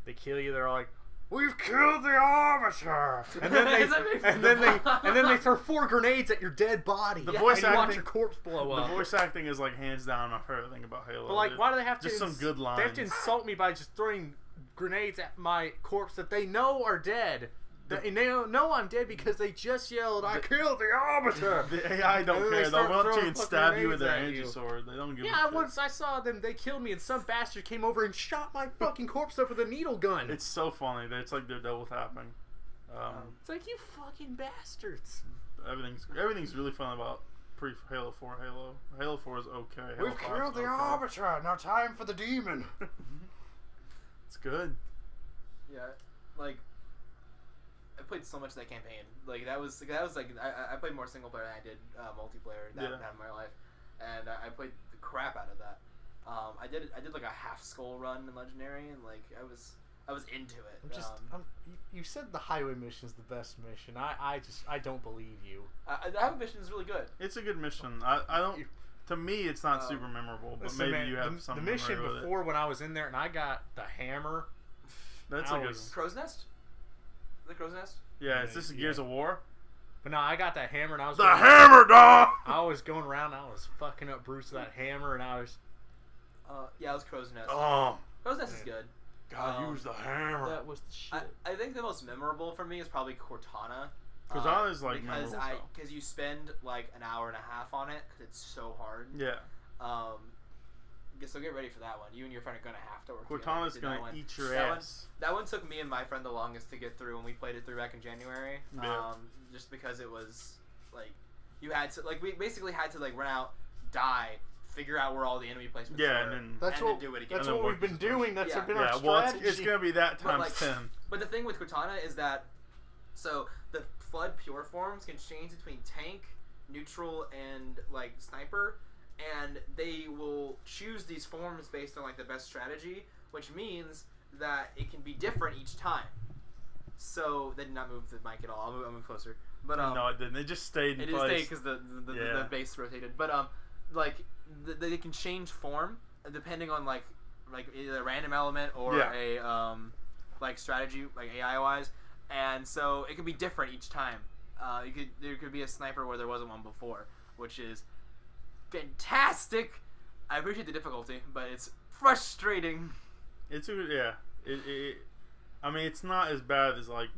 they kill you. They're all like, "We've killed the Arbiter," and then they throw 4 grenades at your dead body. The voice and you watch acting- your corpse blow up. The voice acting is like hands down my favorite thing about Halo. But like, dude. why do they have to? Just some good lines. They have to insult me by just throwing grenades at my corpse that they know are dead. And they don't know I'm dead because they just yelled, "I killed the Arbiter." The AI don't And then they care. They'll start run to you throwing and fucking stab you with their grenades at you. sword. They don't give a Yeah, shit. once I saw them, they killed me, and some bastard came over and shot my fucking corpse up with a needle gun. It's so funny. It's like they're double tapping. It's like, you fucking bastards. Everything's really fun about pre-Halo 4 Halo. Halo 4 is okay. Halo We've 5 killed is the okay. Arbiter. Now time for the demon. It's good. Yeah, like I played so much of that campaign. Like that was like I played more single player than I did multiplayer that time in my life, and I played the crap out of that. I did like a half skull run in Legendary, and like I was into it. You said the highway mission is the best mission. I don't believe you. The highway mission is really good. It's a good mission. I don't. To me, it's not super memorable, but Listen, maybe man, you have some the mission memory with before when I was in there and I got the hammer. That's I a good was- one. Crow's Nest? The Crow's Nest? Yeah, is this Gears of War? But no, I got that hammer and I was The hammer, dog! I was going around and I was fucking up Bruce with that hammer and I was Yeah, it was Crow's Nest. Oh, Crow's Nest is good. gotta use the hammer. that was the shit. I think the most memorable for me is probably Cortana. Cortana's like because memorable. because you spend like an hour and a half on it because it's so hard. Yeah. So get ready for that one. You and your friend are gonna have to work. Cortana's together gonna to eat your that ass. That one took me and my friend the longest to get through, and we played it through back in January. Yeah. Just because it was like you had to we basically had to like run out, die, figure out where all the enemy placements were, Yeah, and then That's and what then do it again. That's And what then we've been work as a doing. That's Yeah. been yeah, our well, strategy. it's gonna be that But, times like, 10. But the thing with Cortana is that so the Flood pure forms can change between tank, neutral, and like sniper, and they will choose these forms based on like the best strategy, which means that it can be different each time. So they did not move the mic at all. I'll move closer. But No, it didn't. It just stayed in it did place. stay because the base rotated. But like they can change form depending on like either a random element or a like strategy, like AI wise, and so it could be different each time. There could be a sniper where there wasn't one before, which is fantastic. I appreciate the difficulty, but it's frustrating. It's a yeah. I mean, it's not as bad as like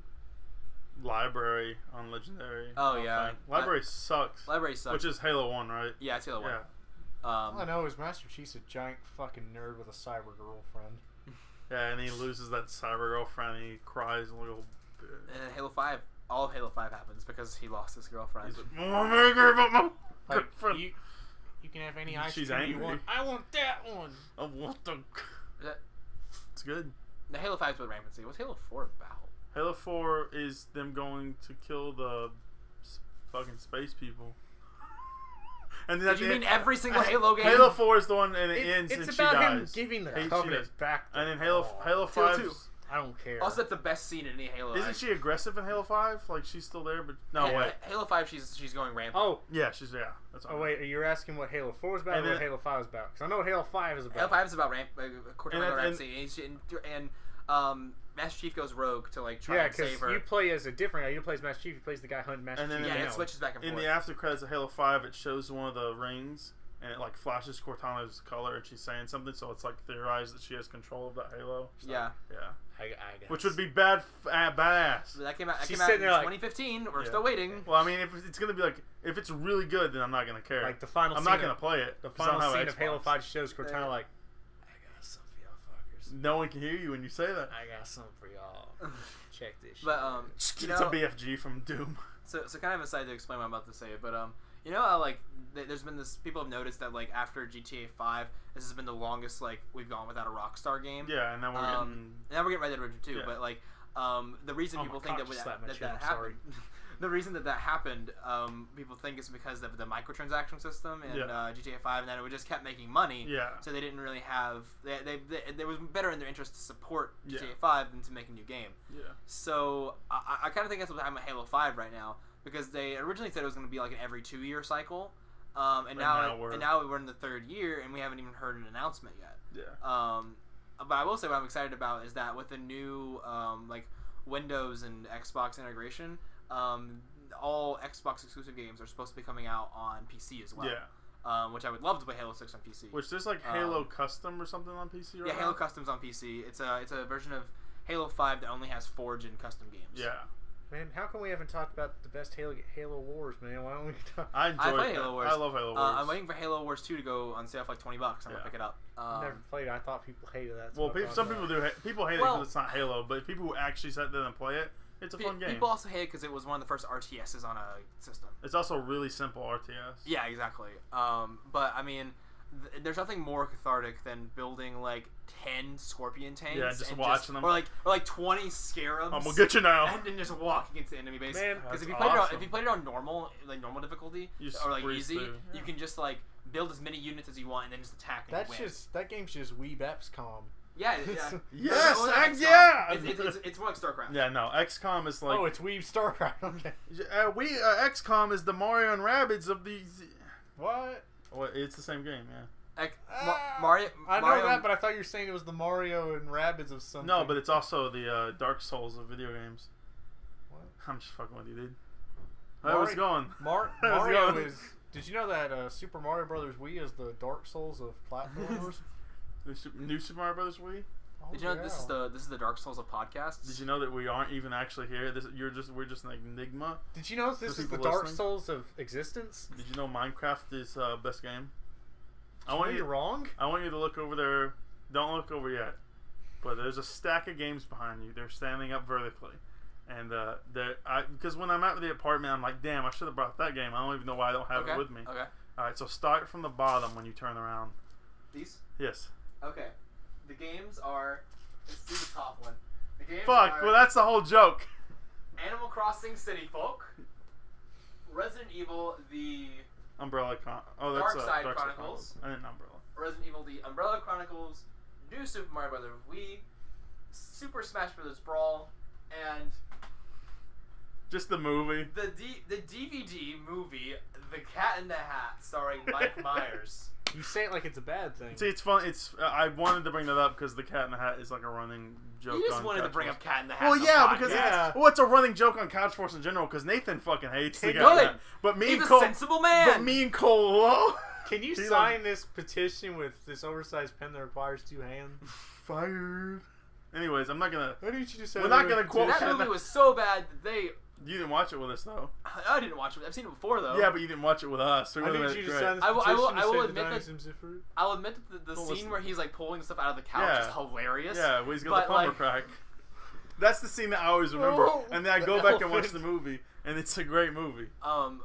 Library on Legendary. Oh, yeah. Library sucks. Library sucks. Which is Halo 1, right? Yeah, it's Halo 1. Yeah. All I know is Master Chief's a giant fucking nerd with a cyber girlfriend. Yeah, and he loses that cyber girlfriend and he cries a little bit. And Halo 5, all of Halo 5 happens because he lost his girlfriend. He's like, "Oh, I'm angry about my Like, girlfriend." you can have any ice She's cream you angry. want. I want that one. I want the... That- It's good. The Halo 5 is what Rampancy. What's Halo 4 about? Halo 4 is them going to kill the fucking space people. And then Did you mean every single Halo game? Halo 4 is the one and it ends It's and about she him dies. giving the She Covenant does. back. And then Halo Halo 5 2. I don't care. Also, that's the best scene in any Halo. Isn't she aggressive in Halo 5? Like, she's still there, but... No, Yeah, wait. Halo 5, she's going rampant. Oh, Yeah, she's... Yeah. That's oh wait, you're asking what Halo 4 is about And or what then- Halo 5 is about? Because I know what Halo 5 is about. Halo 5 is about Cortana And- Ramsey, and Master Chief goes rogue to like try Yeah, and save because her. you play as a different guy. You play as Master Chief. You plays the guy hunting Master And then Chief yeah, in and down. it switches back and In forth. the after credits of Halo 5, it shows one of the rings, and it, like, flashes Cortana's color, and she's saying something, so it's, like, theorized that she has control of that Halo. So, Yeah. Yeah. I guess. Which would be badass. So that came out. That She's came out in sitting there like- 2015. We're Yeah. still waiting. Well, I mean, if it's gonna be like, if it's really good, then I'm not gonna care. like the final. I'm scene not gonna of, play it. The 'cause I don't final have scene an of Halo Xbox. 5 shows Cortana Yeah. like, I got something for y'all fuckers. No one can hear you when you say that. I got something for y'all. Check this. But It's you a know, BFG from Doom. so kind of aside to explain what I'm about to say, but you know how like there's been this, people have noticed that like after GTA 5, this has been the longest like we've gone without a Rockstar game. Yeah, and then we're getting. And now we're getting Red Dead Redemption 2, Yeah. but like the reason Oh people my think God, that just slapped my that chin, I'm happened, the reason that happened, people think is because of the microtransaction system in Yeah. GTA 5, and that it just kept making money. Yeah. So they didn't really have they was better in their interest to support GTA Yeah. 5 than to make a new game. Yeah. So I kind of think that's what happened with Halo 5 right now, because they originally said it was going to be like an every 2-year cycle, and now we're in the 3rd year and we haven't even heard an announcement yet. Yeah. But I will say what I'm excited about is that with the new like Windows and Xbox integration, all Xbox exclusive games are supposed to be coming out on PC as well. Yeah. Which I would love to play Halo 6 on PC. Which there's like Halo Custom or something on PC right yeah, now? Halo Custom's on PC. It's a version of Halo 5 that only has Forge and custom games. Yeah. Man, how come we haven't talked about the best Halo Wars, man? Why don't we talk? I enjoy play that. Halo Wars. I love Halo Wars. I'm waiting for Halo Wars 2 to go on sale for like $20. I'm gonna pick it up. Never played it. I thought people hated that. Well, some people do. People hate it Well- because it's not Halo, but people who actually sit there and play it, it's a fun game. People also hate it because it was one of the first RTSs on a system. It's also really simple RTS. Yeah, exactly. But I mean, there's nothing more cathartic than building like 10 Scorpion tanks. Yeah, just and watching them. or like 20 Scarabs. I'm gonna get you now. And then just walking into enemy base. Man, Because if that's you played awesome. it on normal difficulty You or like breeze easy, through. you can just like build as many units as you want and then just attack. And That's win. that game's just Weeb XCOM. Yeah. Yes, Well, XCOM. yeah. It's more like StarCraft. Yeah, no. XCOM is like. Oh, it's Weeb StarCraft. Okay. XCOM is the Mario and Rabbids of the. What? Well, it's the same game, yeah. Mario. I know Mario, that, but I thought you were saying it was the Mario and Rabbids of something. No, but it's also the Dark Souls of video games. What? I'm just fucking with you, dude. How's it going? Mario going? is. Did you know that Super Mario Brothers Wii is the Dark Souls of platformers? New Super Mario Brothers Wii. Oh, Did you know yeah. this is the Dark Souls of podcasts? Did you know that we aren't even actually here? We're just an enigma. Did you know this For is the people Dark listening? Souls of existence? Did you know Minecraft is best game? You're wrong. I want you to look over there. Don't look over yet. But there's a stack of games behind you. They're standing up vertically. And because when I'm at the apartment, I'm like, damn, I should have brought that game. I don't even know why I don't have it with me. Okay. All right, so start from the bottom when you turn around. These? Yes. Okay. The games are. Let's do the top one. The games Fuck. are Well, that's the whole joke. Animal Crossing City Folk, Resident Evil, the Umbrella Oh, that's Dark Side Dark Side Chronicles. I didn't Umbrella. Resident Evil, the Umbrella Chronicles, New Super Mario Bros. Wii, Super Smash Bros. Brawl, and Just the movie. the DVD movie The Cat in the Hat, starring Mike Myers. You say it like it's a bad thing. See, it's fun. I wanted to bring that up because the Cat in the Hat is like a running joke. You just on wanted to Couch bring Force. up Cat in the Hat. Well, on the yeah, podcast. because Yeah. it's a running joke on Couch Force in general. Because Nathan fucking hates the Good. Cat in the Hat. But me He's and a Cole, sensible man. But me and Cole, whoa. Can you He sign this petition with this oversized pen that requires 2 hands? Fired. Anyways, I'm not gonna. Why didn't you just say We're not gonna quote That shit. movie was so bad that they. You didn't watch it with us though. I didn't watch it. I've seen it before though. Yeah, but you didn't watch it with us. So it Why would've didn't been you just great. sign this I will- petition I will to say admit the that- dinosaurs are different? I'll admit that the Don't scene listen. where he's like pulling stuff out of the couch Yeah. is hilarious. Yeah, well, he's got But, the plumber like- crack. That's the scene that I always remember. Oh, And then I the go back and watch elephant. the movie, and it's a great movie.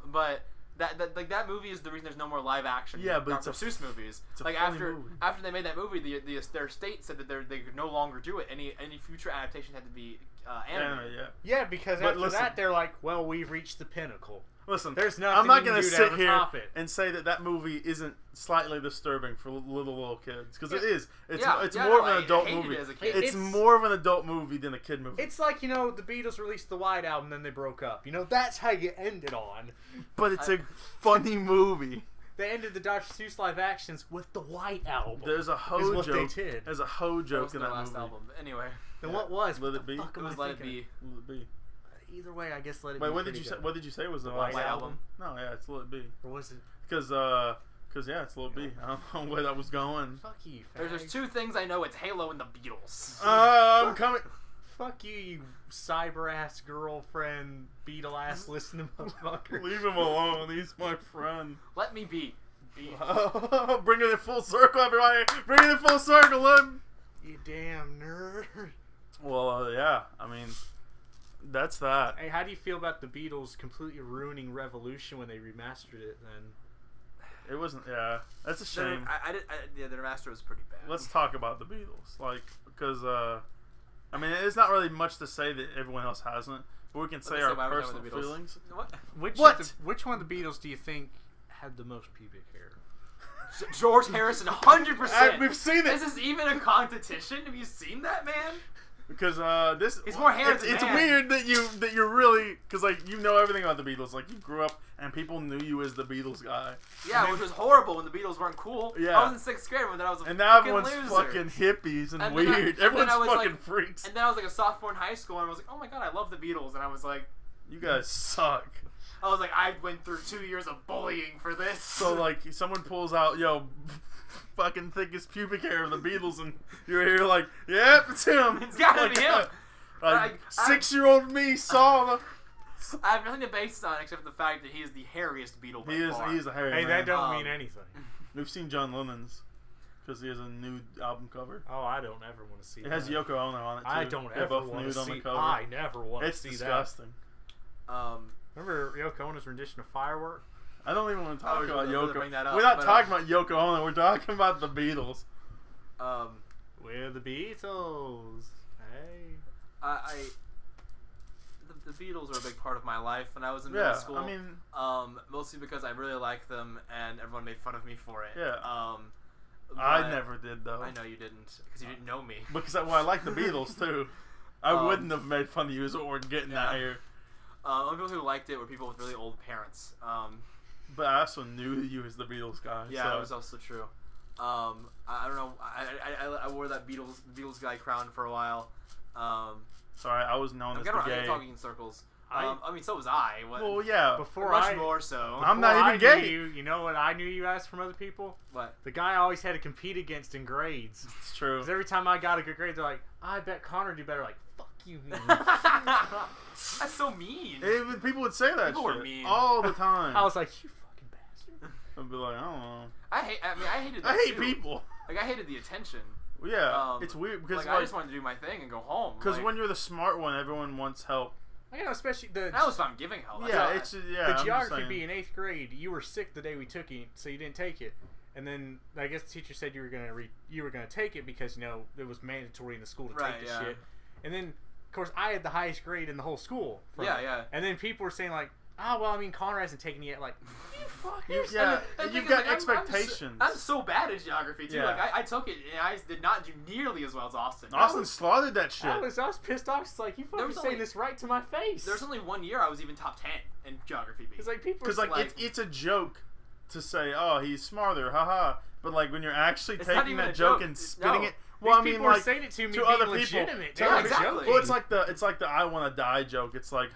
But that movie is the reason there's no more live action. Yeah, but Dr. it's a Seuss movies. it's a Like funny after movie. after they made that movie, their state said that they could no longer do it. Any future adaptation had to be animated. Anime, yeah. Yeah, because But after listen. that, they're like, well, we've reached the pinnacle. Listen, There's nothing I'm not you going can to do to sit ever here top it. and say that movie isn't slightly disturbing for little kids, because it is. It's Yeah, more no, of an adult I hated movie. it as a kid. It's more of an adult movie than a kid movie. It's like, the Beatles released the White Album, then they broke up. That's how you end it on. But it's a funny movie. They ended the Dr. Seuss live actions with the White Album. There's a is hoe what joke. they did. There's a hoe That joke was in their that last movie. album. But anyway, Then what was? Let What It the Be? fuck it am was I Let It thinking? Be. Let It Be. Either way, I guess Let It Be. Wait, what did you pretty say? good. What did you say was the White last Album. No, yeah, it's Let It Be. Or was it? Because yeah, it's Let It Be. I don't know where that was going. Fuck you, There's fag. two things I know. It's Halo and the Beatles. I'm coming. Fuck you cyber ass girlfriend, Beatle ass listening motherfucker. Leave him alone. He's my friend. Let me be. Bringing it full circle, everybody. Bringing it full circle, look. You damn nerd. Well, yeah. I mean, that's that. Hey, how do you feel about the Beatles completely ruining Revolution when they remastered it? Then It wasn't. Yeah, that's a shame. Yeah, the remaster was pretty bad. Let's talk about the Beatles, because I mean, it's not really much to say that everyone else hasn't, but we can say me our why we're personal talking about the Beatles. feelings. What? which one of the Beatles do you think had the most pubic hair? George Harrison, 100%. We've seen it. This is even a competition. Have you seen that man? Because this He's more hair than it's man. weird that you're really, because like you know everything about the Beatles. Like you grew up and people knew you as the Beatles guy. Yeah, which was horrible when the Beatles weren't cool. Yeah. I was in 6th grade when I was a And now fucking everyone's loser. fucking hippies and And then weird. I Everyone's was fucking like- freaks. And then I was like a sophomore in high school, and I was like, oh my god, I love the Beatles. And I was like, You guys suck. I went through 2 years of bullying for this. So like someone pulls out fucking thickest pubic hair of the Beatles, and you're here like, yep, it's him. It's gotta Like, be him. Like I- 6-year-old me saw the. I have nothing to base this on except for the fact that he is the hairiest Beatle by far. He is a hairy Hey, man. that don't Um, mean anything. We've seen John Lennon's because he has a nude album cover. Oh, I don't ever want to see It that. has Yoko Ono on it too. I don't They're ever both want nude to on the see. cover. I never want to It's see disgusting. Remember Yoko Ono's rendition of Firework? I don't even want to I talk was about gonna Yoko. bring that up, We're not but, talking about Yoko Ono. We're talking about the Beatles. We're the Beatles. Hey. The Beatles were a big part of my life when I was in middle Yeah, school. I mean, mostly because I really liked them and everyone made fun of me for it. Yeah. But I never did though. I know you didn't because you didn't know me. Because I like the Beatles too. I wouldn't have made fun of you. Is what we're getting at Yeah. here. Only people who liked it were people with really old parents. But I also knew you as the Beatles guy. Yeah, so. that was also true. I don't know. I wore that Beatles guy crown for a while. Sorry, I was known I'm as the getting gay. talking in circles. I mean, so was I. Well, yeah. Much more so. I'm not Before even I gay. knew you know what I knew you as from other people? What? The guy I always had to compete against in grades. It's true. Because every time I got a good grade, they're like, I bet Connor do better. Like, fuck you, man. That's so mean. People would say that People were shit mean. all the time. I was like, you fucking bastard. I'd be like, I don't know. I hated. That I hate too. people. Like I hated the attention. Well, yeah, it's weird because I just wanted to do my thing and go home. because like, when you're the smart one, everyone wants help. You know, especially the that was fun giving help. Yeah, That's it's all. yeah. the I'm just geography saying. bee in 8th grade. You were sick the day we took it, so you didn't take it. And then I guess the teacher said you were gonna take it because it was mandatory in the school to Right, take this yeah. shit. And then of course I had the highest grade in the whole school. from Yeah, it. yeah. And then people were saying like, oh well, I mean Connor hasn't taken it yet. Like, you fuckers. Yeah, And the you've thing got is, like, expectations. I'm so bad at geography too. Yeah. Like I took it and I did not do nearly as well as Austin. Austin slaughtered that shit. I was pissed off. It's like you fucking was saying only- this right to my face. There's only 1 year I was even top 10 in geography. It's like people Because are like it's a joke to say, oh, he's smarter, haha. But like when you're actually It's not taking even that a joke joke. and spinning No. it. Well, I These mean, people are like saying it to me to being other legitimate. people. They're Yeah, exactly. Well, it's like the I want to die joke. It's like,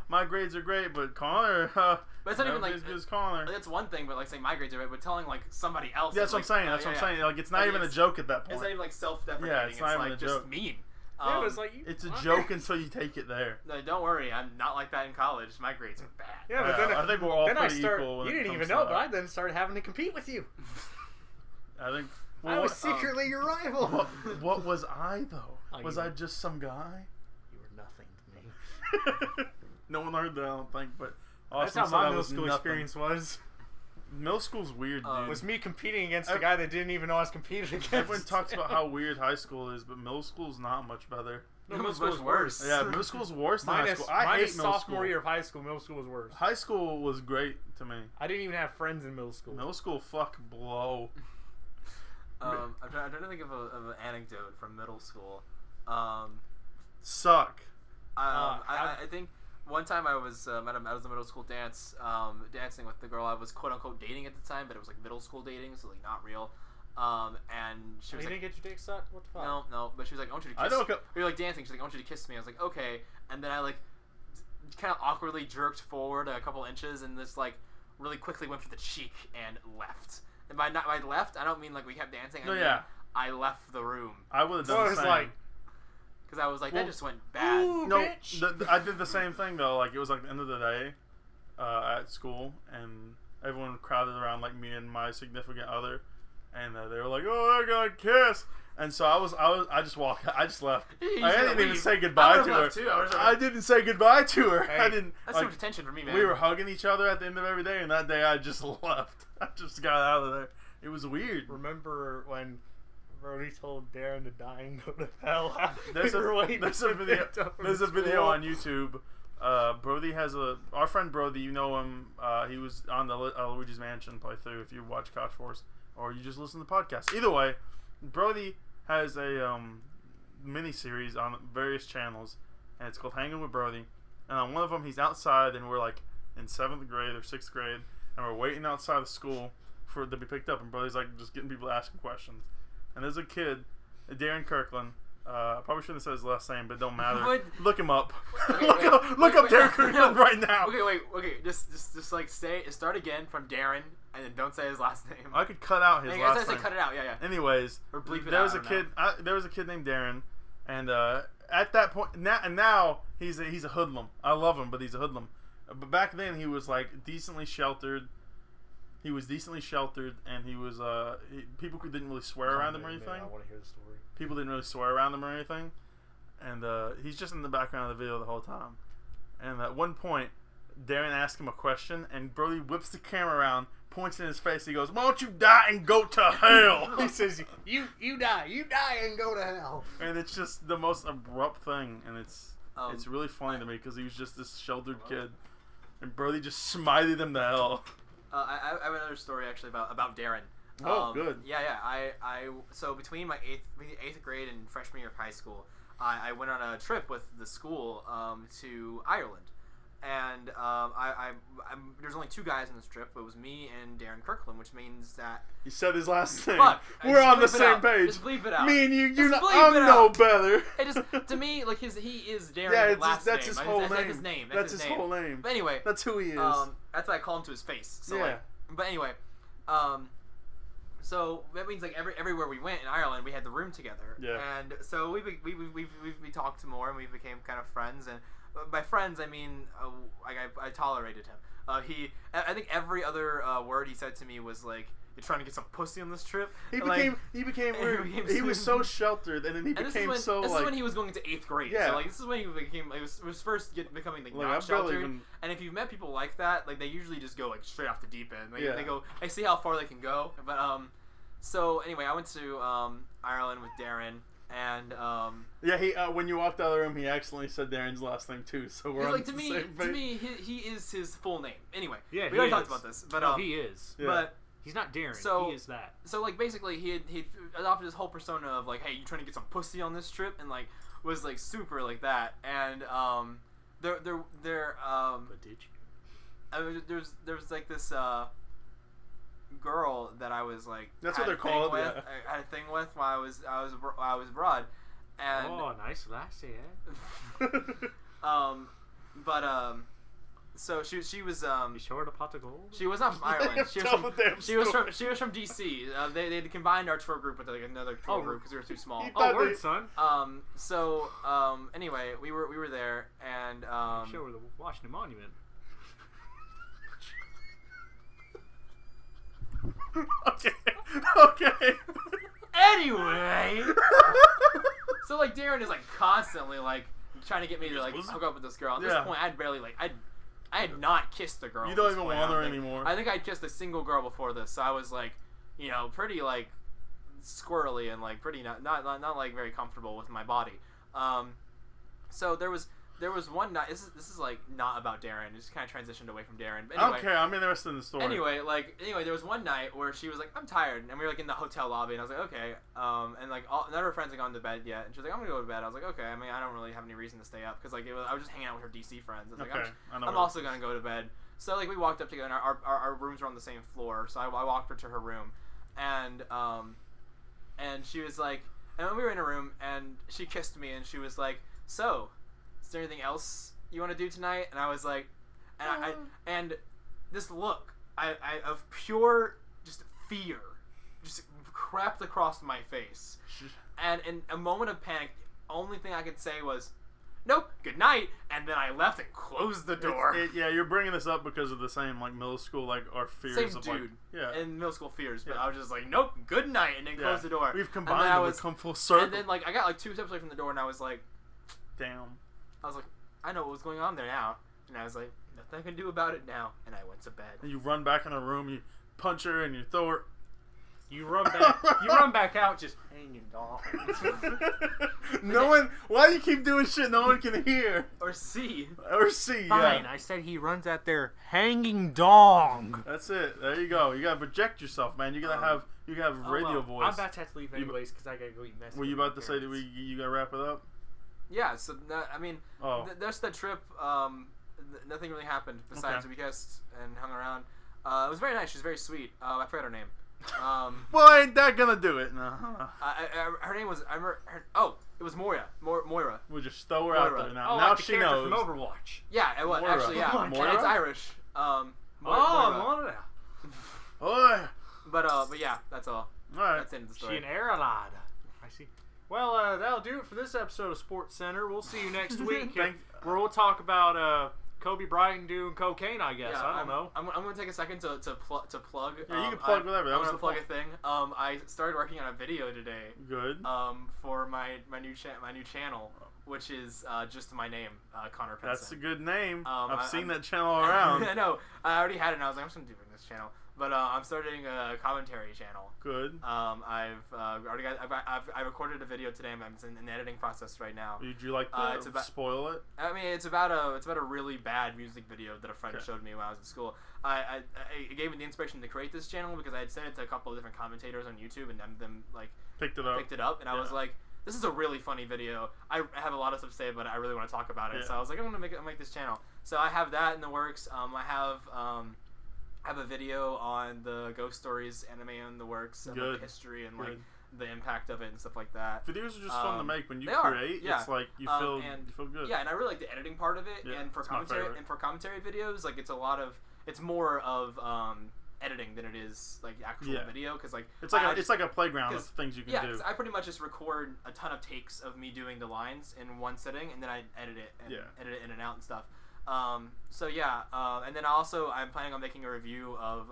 my grades are great, but Connor, But it's not even like as good as Connor. that's one thing, but like saying my grades are right, but telling like somebody else. That's is, what I'm like, saying. That's what I'm saying. Like it's not Like, even a it's- joke at that point. It's not even like self-deprecating. Yeah, it's not even like a just joke. mean. Yeah, it was like you It's a fucker. joke until you take it there. No, don't worry, I'm not like that in college. My grades are bad. Yeah, but then I think we're all then I pretty start. equal when You it didn't comes even to know, that. but I then started having to compete with you. I think. I was secretly your rival. What was I though? Oh, Was you I were- just some guy? You were nothing to me. No one heard that, I don't think. But That's Austin how said my I middle was school nothing. experience was. Middle school's weird, dude. It was me competing against a guy that didn't even know I was competing against. Everyone talks about how weird high school is, but middle school's not much better. No, middle school is worse. Yeah, middle school's worse than high Minus school. I hate middle sophomore school. year of high school, middle school was worse. High school was great to me. I didn't even have friends in middle school. Middle school fucking blow. I'm trying to think of an anecdote from middle school. Suck. I think one time I was at a middle school dance, dancing with the girl I was quote unquote dating at the time, but it was like middle school dating, so like not real. And she was You like, didn't get your dick sucked? What the fuck? no, but she was like, I want you to I kiss. don't. We were like dancing. She's like, I want you to kiss me. I was like, okay. And then I like kind of awkwardly jerked forward a couple inches and just like really quickly went for the cheek and left. And by left, I don't mean like we kept dancing. I mean, I left the room. I would have done the same. Because I was like, that just went bad. Ooh, No, bitch. I did the same thing though. Like it was like the end of the day at school, and everyone crowded around like me and my significant other, and they were like, "Oh, I got a kiss." And so I just walked. I just left. I didn't even say goodbye to her. I didn't say goodbye to her. Hey, I didn't. That's too much attention for me, man. We were hugging each other at the end of every day, and that day I just left. I just got out of there. It was weird. Remember when Brody told Darren to die and go to hell? There's a video on YouTube. Brody has our friend Brody. You know him. He was on the Luigi's Mansion playthrough. If you watch Couch Force or you just listen to the podcast, either way, Brody has a mini series on various channels, and it's called Hanging with Brody. And on one of them, he's outside, and we're like in 7th grade or 6th grade, and we're waiting outside of school for it to be picked up, and Brody's like just getting people asking questions. And there's a kid, Darren Kirkland. Probably shouldn't have said his last name, but it don't matter. What? Look him up. Okay, look up Darren Kirkland right now. Okay, just like start again from Darren, and then don't say his last name. I could cut out his last I name. said cut it out, yeah. Anyways, Or bleep it there out, was a kid. There was a kid named Darren, and at that point, now he's a hoodlum. I love him, but he's a hoodlum. But back then, he was like decently sheltered. He was decently sheltered, and he was people didn't really swear around him or anything. I want to hear the story. People didn't really swear around him or anything, and he's just in the background of the video the whole time. And at one point, Darren asks him a question, and Brody whips the camera around, points in his face. He goes, "Why don't you die and go to hell?" He says, "You die and go to hell." And it's just the most abrupt thing, and it's really funny to me because he was just this sheltered kid, and Brody just smited him to hell. I have another story actually about Darren. Oh, good. Yeah. So between my eighth grade and freshman year of high school, I went on a trip with the school to Ireland, and there's only 2 guys on this trip. It was me and Darren Kirkland, which means that He said his last name. fuck. We're on the Just bleep it same out. page. Just bleep it out. Me and you, Just bleep I'm it no out. better. It just to me like he is Darren's Yeah, last that's name. his whole That's name. his name. That's his whole name. But anyway, That's who he is. that's why I call him to his face. So Yeah. like, but anyway, so that means like everywhere we went in Ireland, we had the room together. Yeah. And so we talked more and we became kind of friends. And by friends, I mean I tolerated him. I think every other word he said to me was like, "You're trying to get some pussy on this trip." He Like, became weird. He was so sheltered, and then he and became this so is like. when he was going to 8th grade. Yeah. So like this is when he became was first becoming like Look, not I'm barely sheltered. even- And if you've met people like that, like they usually just go like straight off the deep end. Like, Yeah. They go, I see how far they can go. But so anyway, I went to Ireland with Darren, and Yeah, he when you walked out of the room, he accidentally said Darren's last name too. So we're on like the to me, same page. he is his full name. Anyway, Yeah, we already talked about this, but no, he is. Yeah. but He's not Darren. So- he is that. so like basically he adopted this whole persona of like, hey, you trying to get some pussy on this trip, and like was like super like that, and there But did you? there's like this girl that I was like That's had what a they're thing called, with, yeah. I had a thing with while I was abroad, and Oh, nice lassie, eh? so she was You short a pot of gold? she was not from Ireland. She was Tell from, the damn story. she was from DC. They combined our tour group with like another tour Oh. group because we were too small. You Oh, thought word, they- son. Anyway, we were there, and Show her the Washington Monument. Okay. anyway. So like Darren is like constantly like trying to get me to like hook up with this girl. At this Yeah. point, I'd barely like I had not kissed a girl. You at don't this even point, want I her don't think. anymore. I think I'd kissed a single girl before this, so I was like, you know, pretty like squirrely and like pretty not like very comfortable with my body. So there was one night. This is like not about Darren. It just kind of transitioned away from Darren. But anyway, I don't care. I'm interested in the story. Anyway, there was one night where she was like, "I'm tired," and we were like in the hotel lobby, and I was like, "Okay," and like none of her friends had gone to bed yet, and she was like, "I'm gonna go to bed." I was like, "Okay." I mean, I don't really have any reason to stay up because like I was just hanging out with her DC friends. I was like, I'm also gonna go to bed. So like we walked up together, and our rooms were on the same floor. So I walked her to her room, and she was like, and when we were in a room, and she kissed me, and she was like, "So, is there anything else you want to do tonight?" And I was like, and this look of pure just fear just crept across my face, and in a moment of panic, the only thing I could say was, "Nope, good night," and then I left and closed the door. Yeah, you're bringing this up because of the same like middle school like our fears Same of dude, like in middle school fears, but I was just like, "Nope, good night," and then closed the door. We've combined them to come full circle. And then like I got like 2 steps away from the door, and I was like, damn. I was like, I know what was going on there now, and I was like, nothing I can do about it now, and I went to bed. And you run back in the room, you punch her, and you throw her. You run back. You run back out, just hanging dong. No one. Why do you keep doing shit no one can hear Or see. or see? Fine, Yeah. I said he runs out there hanging dong. That's it. There you go. You gotta project yourself, man. You gotta have radio voice. I'm about to have to leave anyways because I gotta go eat mess. Were you about to say that you gotta wrap it up? Yeah, so I mean, that's the trip. Nothing really happened besides we kissed and hung around. It was very nice. She's very sweet. I forgot her name. Well, ain't that gonna do it? No. Her name was it was Moira. Moira. We'll just throw her out Moira. there now. Oh, now like the she character knows. from Overwatch. Yeah, it was Moira. actually yeah. Moira? And it's Irish. Moira. Oh, But yeah, that's all. all right. That's the end of the She story. an Aerolad. I see. Well, that'll do it for this episode of Sports Center. We'll see you next week, where we'll talk about Kobe Bryant doing cocaine. I guess I don't know. I'm gonna take a second to plug. Yeah, you can plug whatever. That I'm was gonna the plug point. a thing. I started working on a video today. Good. For my new channel, which is just my name, Connor Pinson. That's a good name. I'm seen that channel around. I know. I already had it, and I was like, I'm just gonna do this channel. But I'm starting a commentary channel. Good. I've already got. I recorded a video today. I'm in the editing process right now. Would you like to spoil it? I mean, it's about a really bad music video that a friend showed me when I was in school. It gave me the inspiration to create this channel because I had sent it to a couple of different commentators on YouTube, and them like picked it up, and I was like, this is a really funny video. I have a lot of stuff to say, but I really want to talk about it. Yeah. So I was like, I'm gonna make this channel. So I have that in the works. I have a video on the Ghost Stories anime in the works, and like, the history and like the impact of it and stuff like that. Videos are just fun to make when you they create. Yeah. It's like you feel good. Yeah, and I really like the editing part of it. Yeah, and for commentary videos, like it's more of editing than it is like actual video because like it's like a playground of things you can do. Yeah, I pretty much just record a ton of takes of me doing the lines in one sitting, and then I edit it and edit it in and out and stuff. And then also I'm planning on making a review of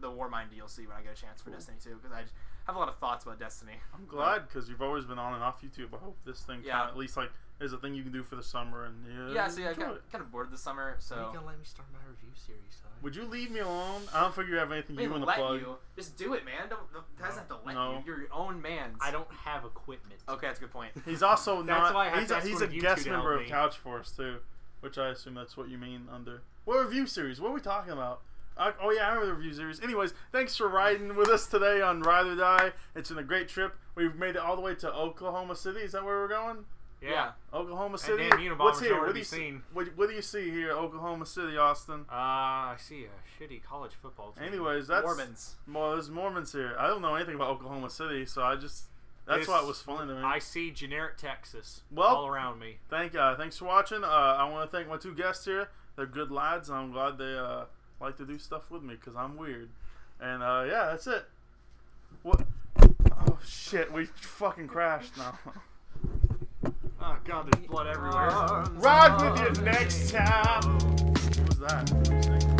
the Warmind DLC when I get a chance for Destiny 2 because I have a lot of thoughts about Destiny. I'm glad because you've always been on and off YouTube. I hope this thing at least like is a thing you can do for the summer and I got kind of bored this summer. So when are you gonna let me start my review series, son? Would you leave me alone? I don't figure you have anything you want to plug. Just do it, man. Don't doesn't have to let you. You're your own man. I don't have equipment. Okay, that's a good point. He's also That's why I have to ask he's one a of you guest two to member help of me. Couch Force too, which I assume that's what you mean under. What review series? What are we talking about? Oh yeah, I remember the review series. Anyways, thanks for riding with us today on Ride or Die. It's been a great trip. We've made it all the way to Oklahoma City. Is that where we're going? Yeah. Oklahoma City. And then What's here? What do you see? What do you see here, Oklahoma City, Austin? I see a shitty college football team. Anyways, that's Mormons. Well, there's Mormons here. I don't know anything about Oklahoma City, so that's why it was funny to me. I see generic Texas Well, all around me. Thanks for watching. I want to thank my two guests here. They're good lads, and I'm glad they like to do stuff with me because I'm weird. And yeah, that's it. What? Oh shit, we fucking crashed now. Oh god, there's blood everywhere. Ride with you next time. What was that?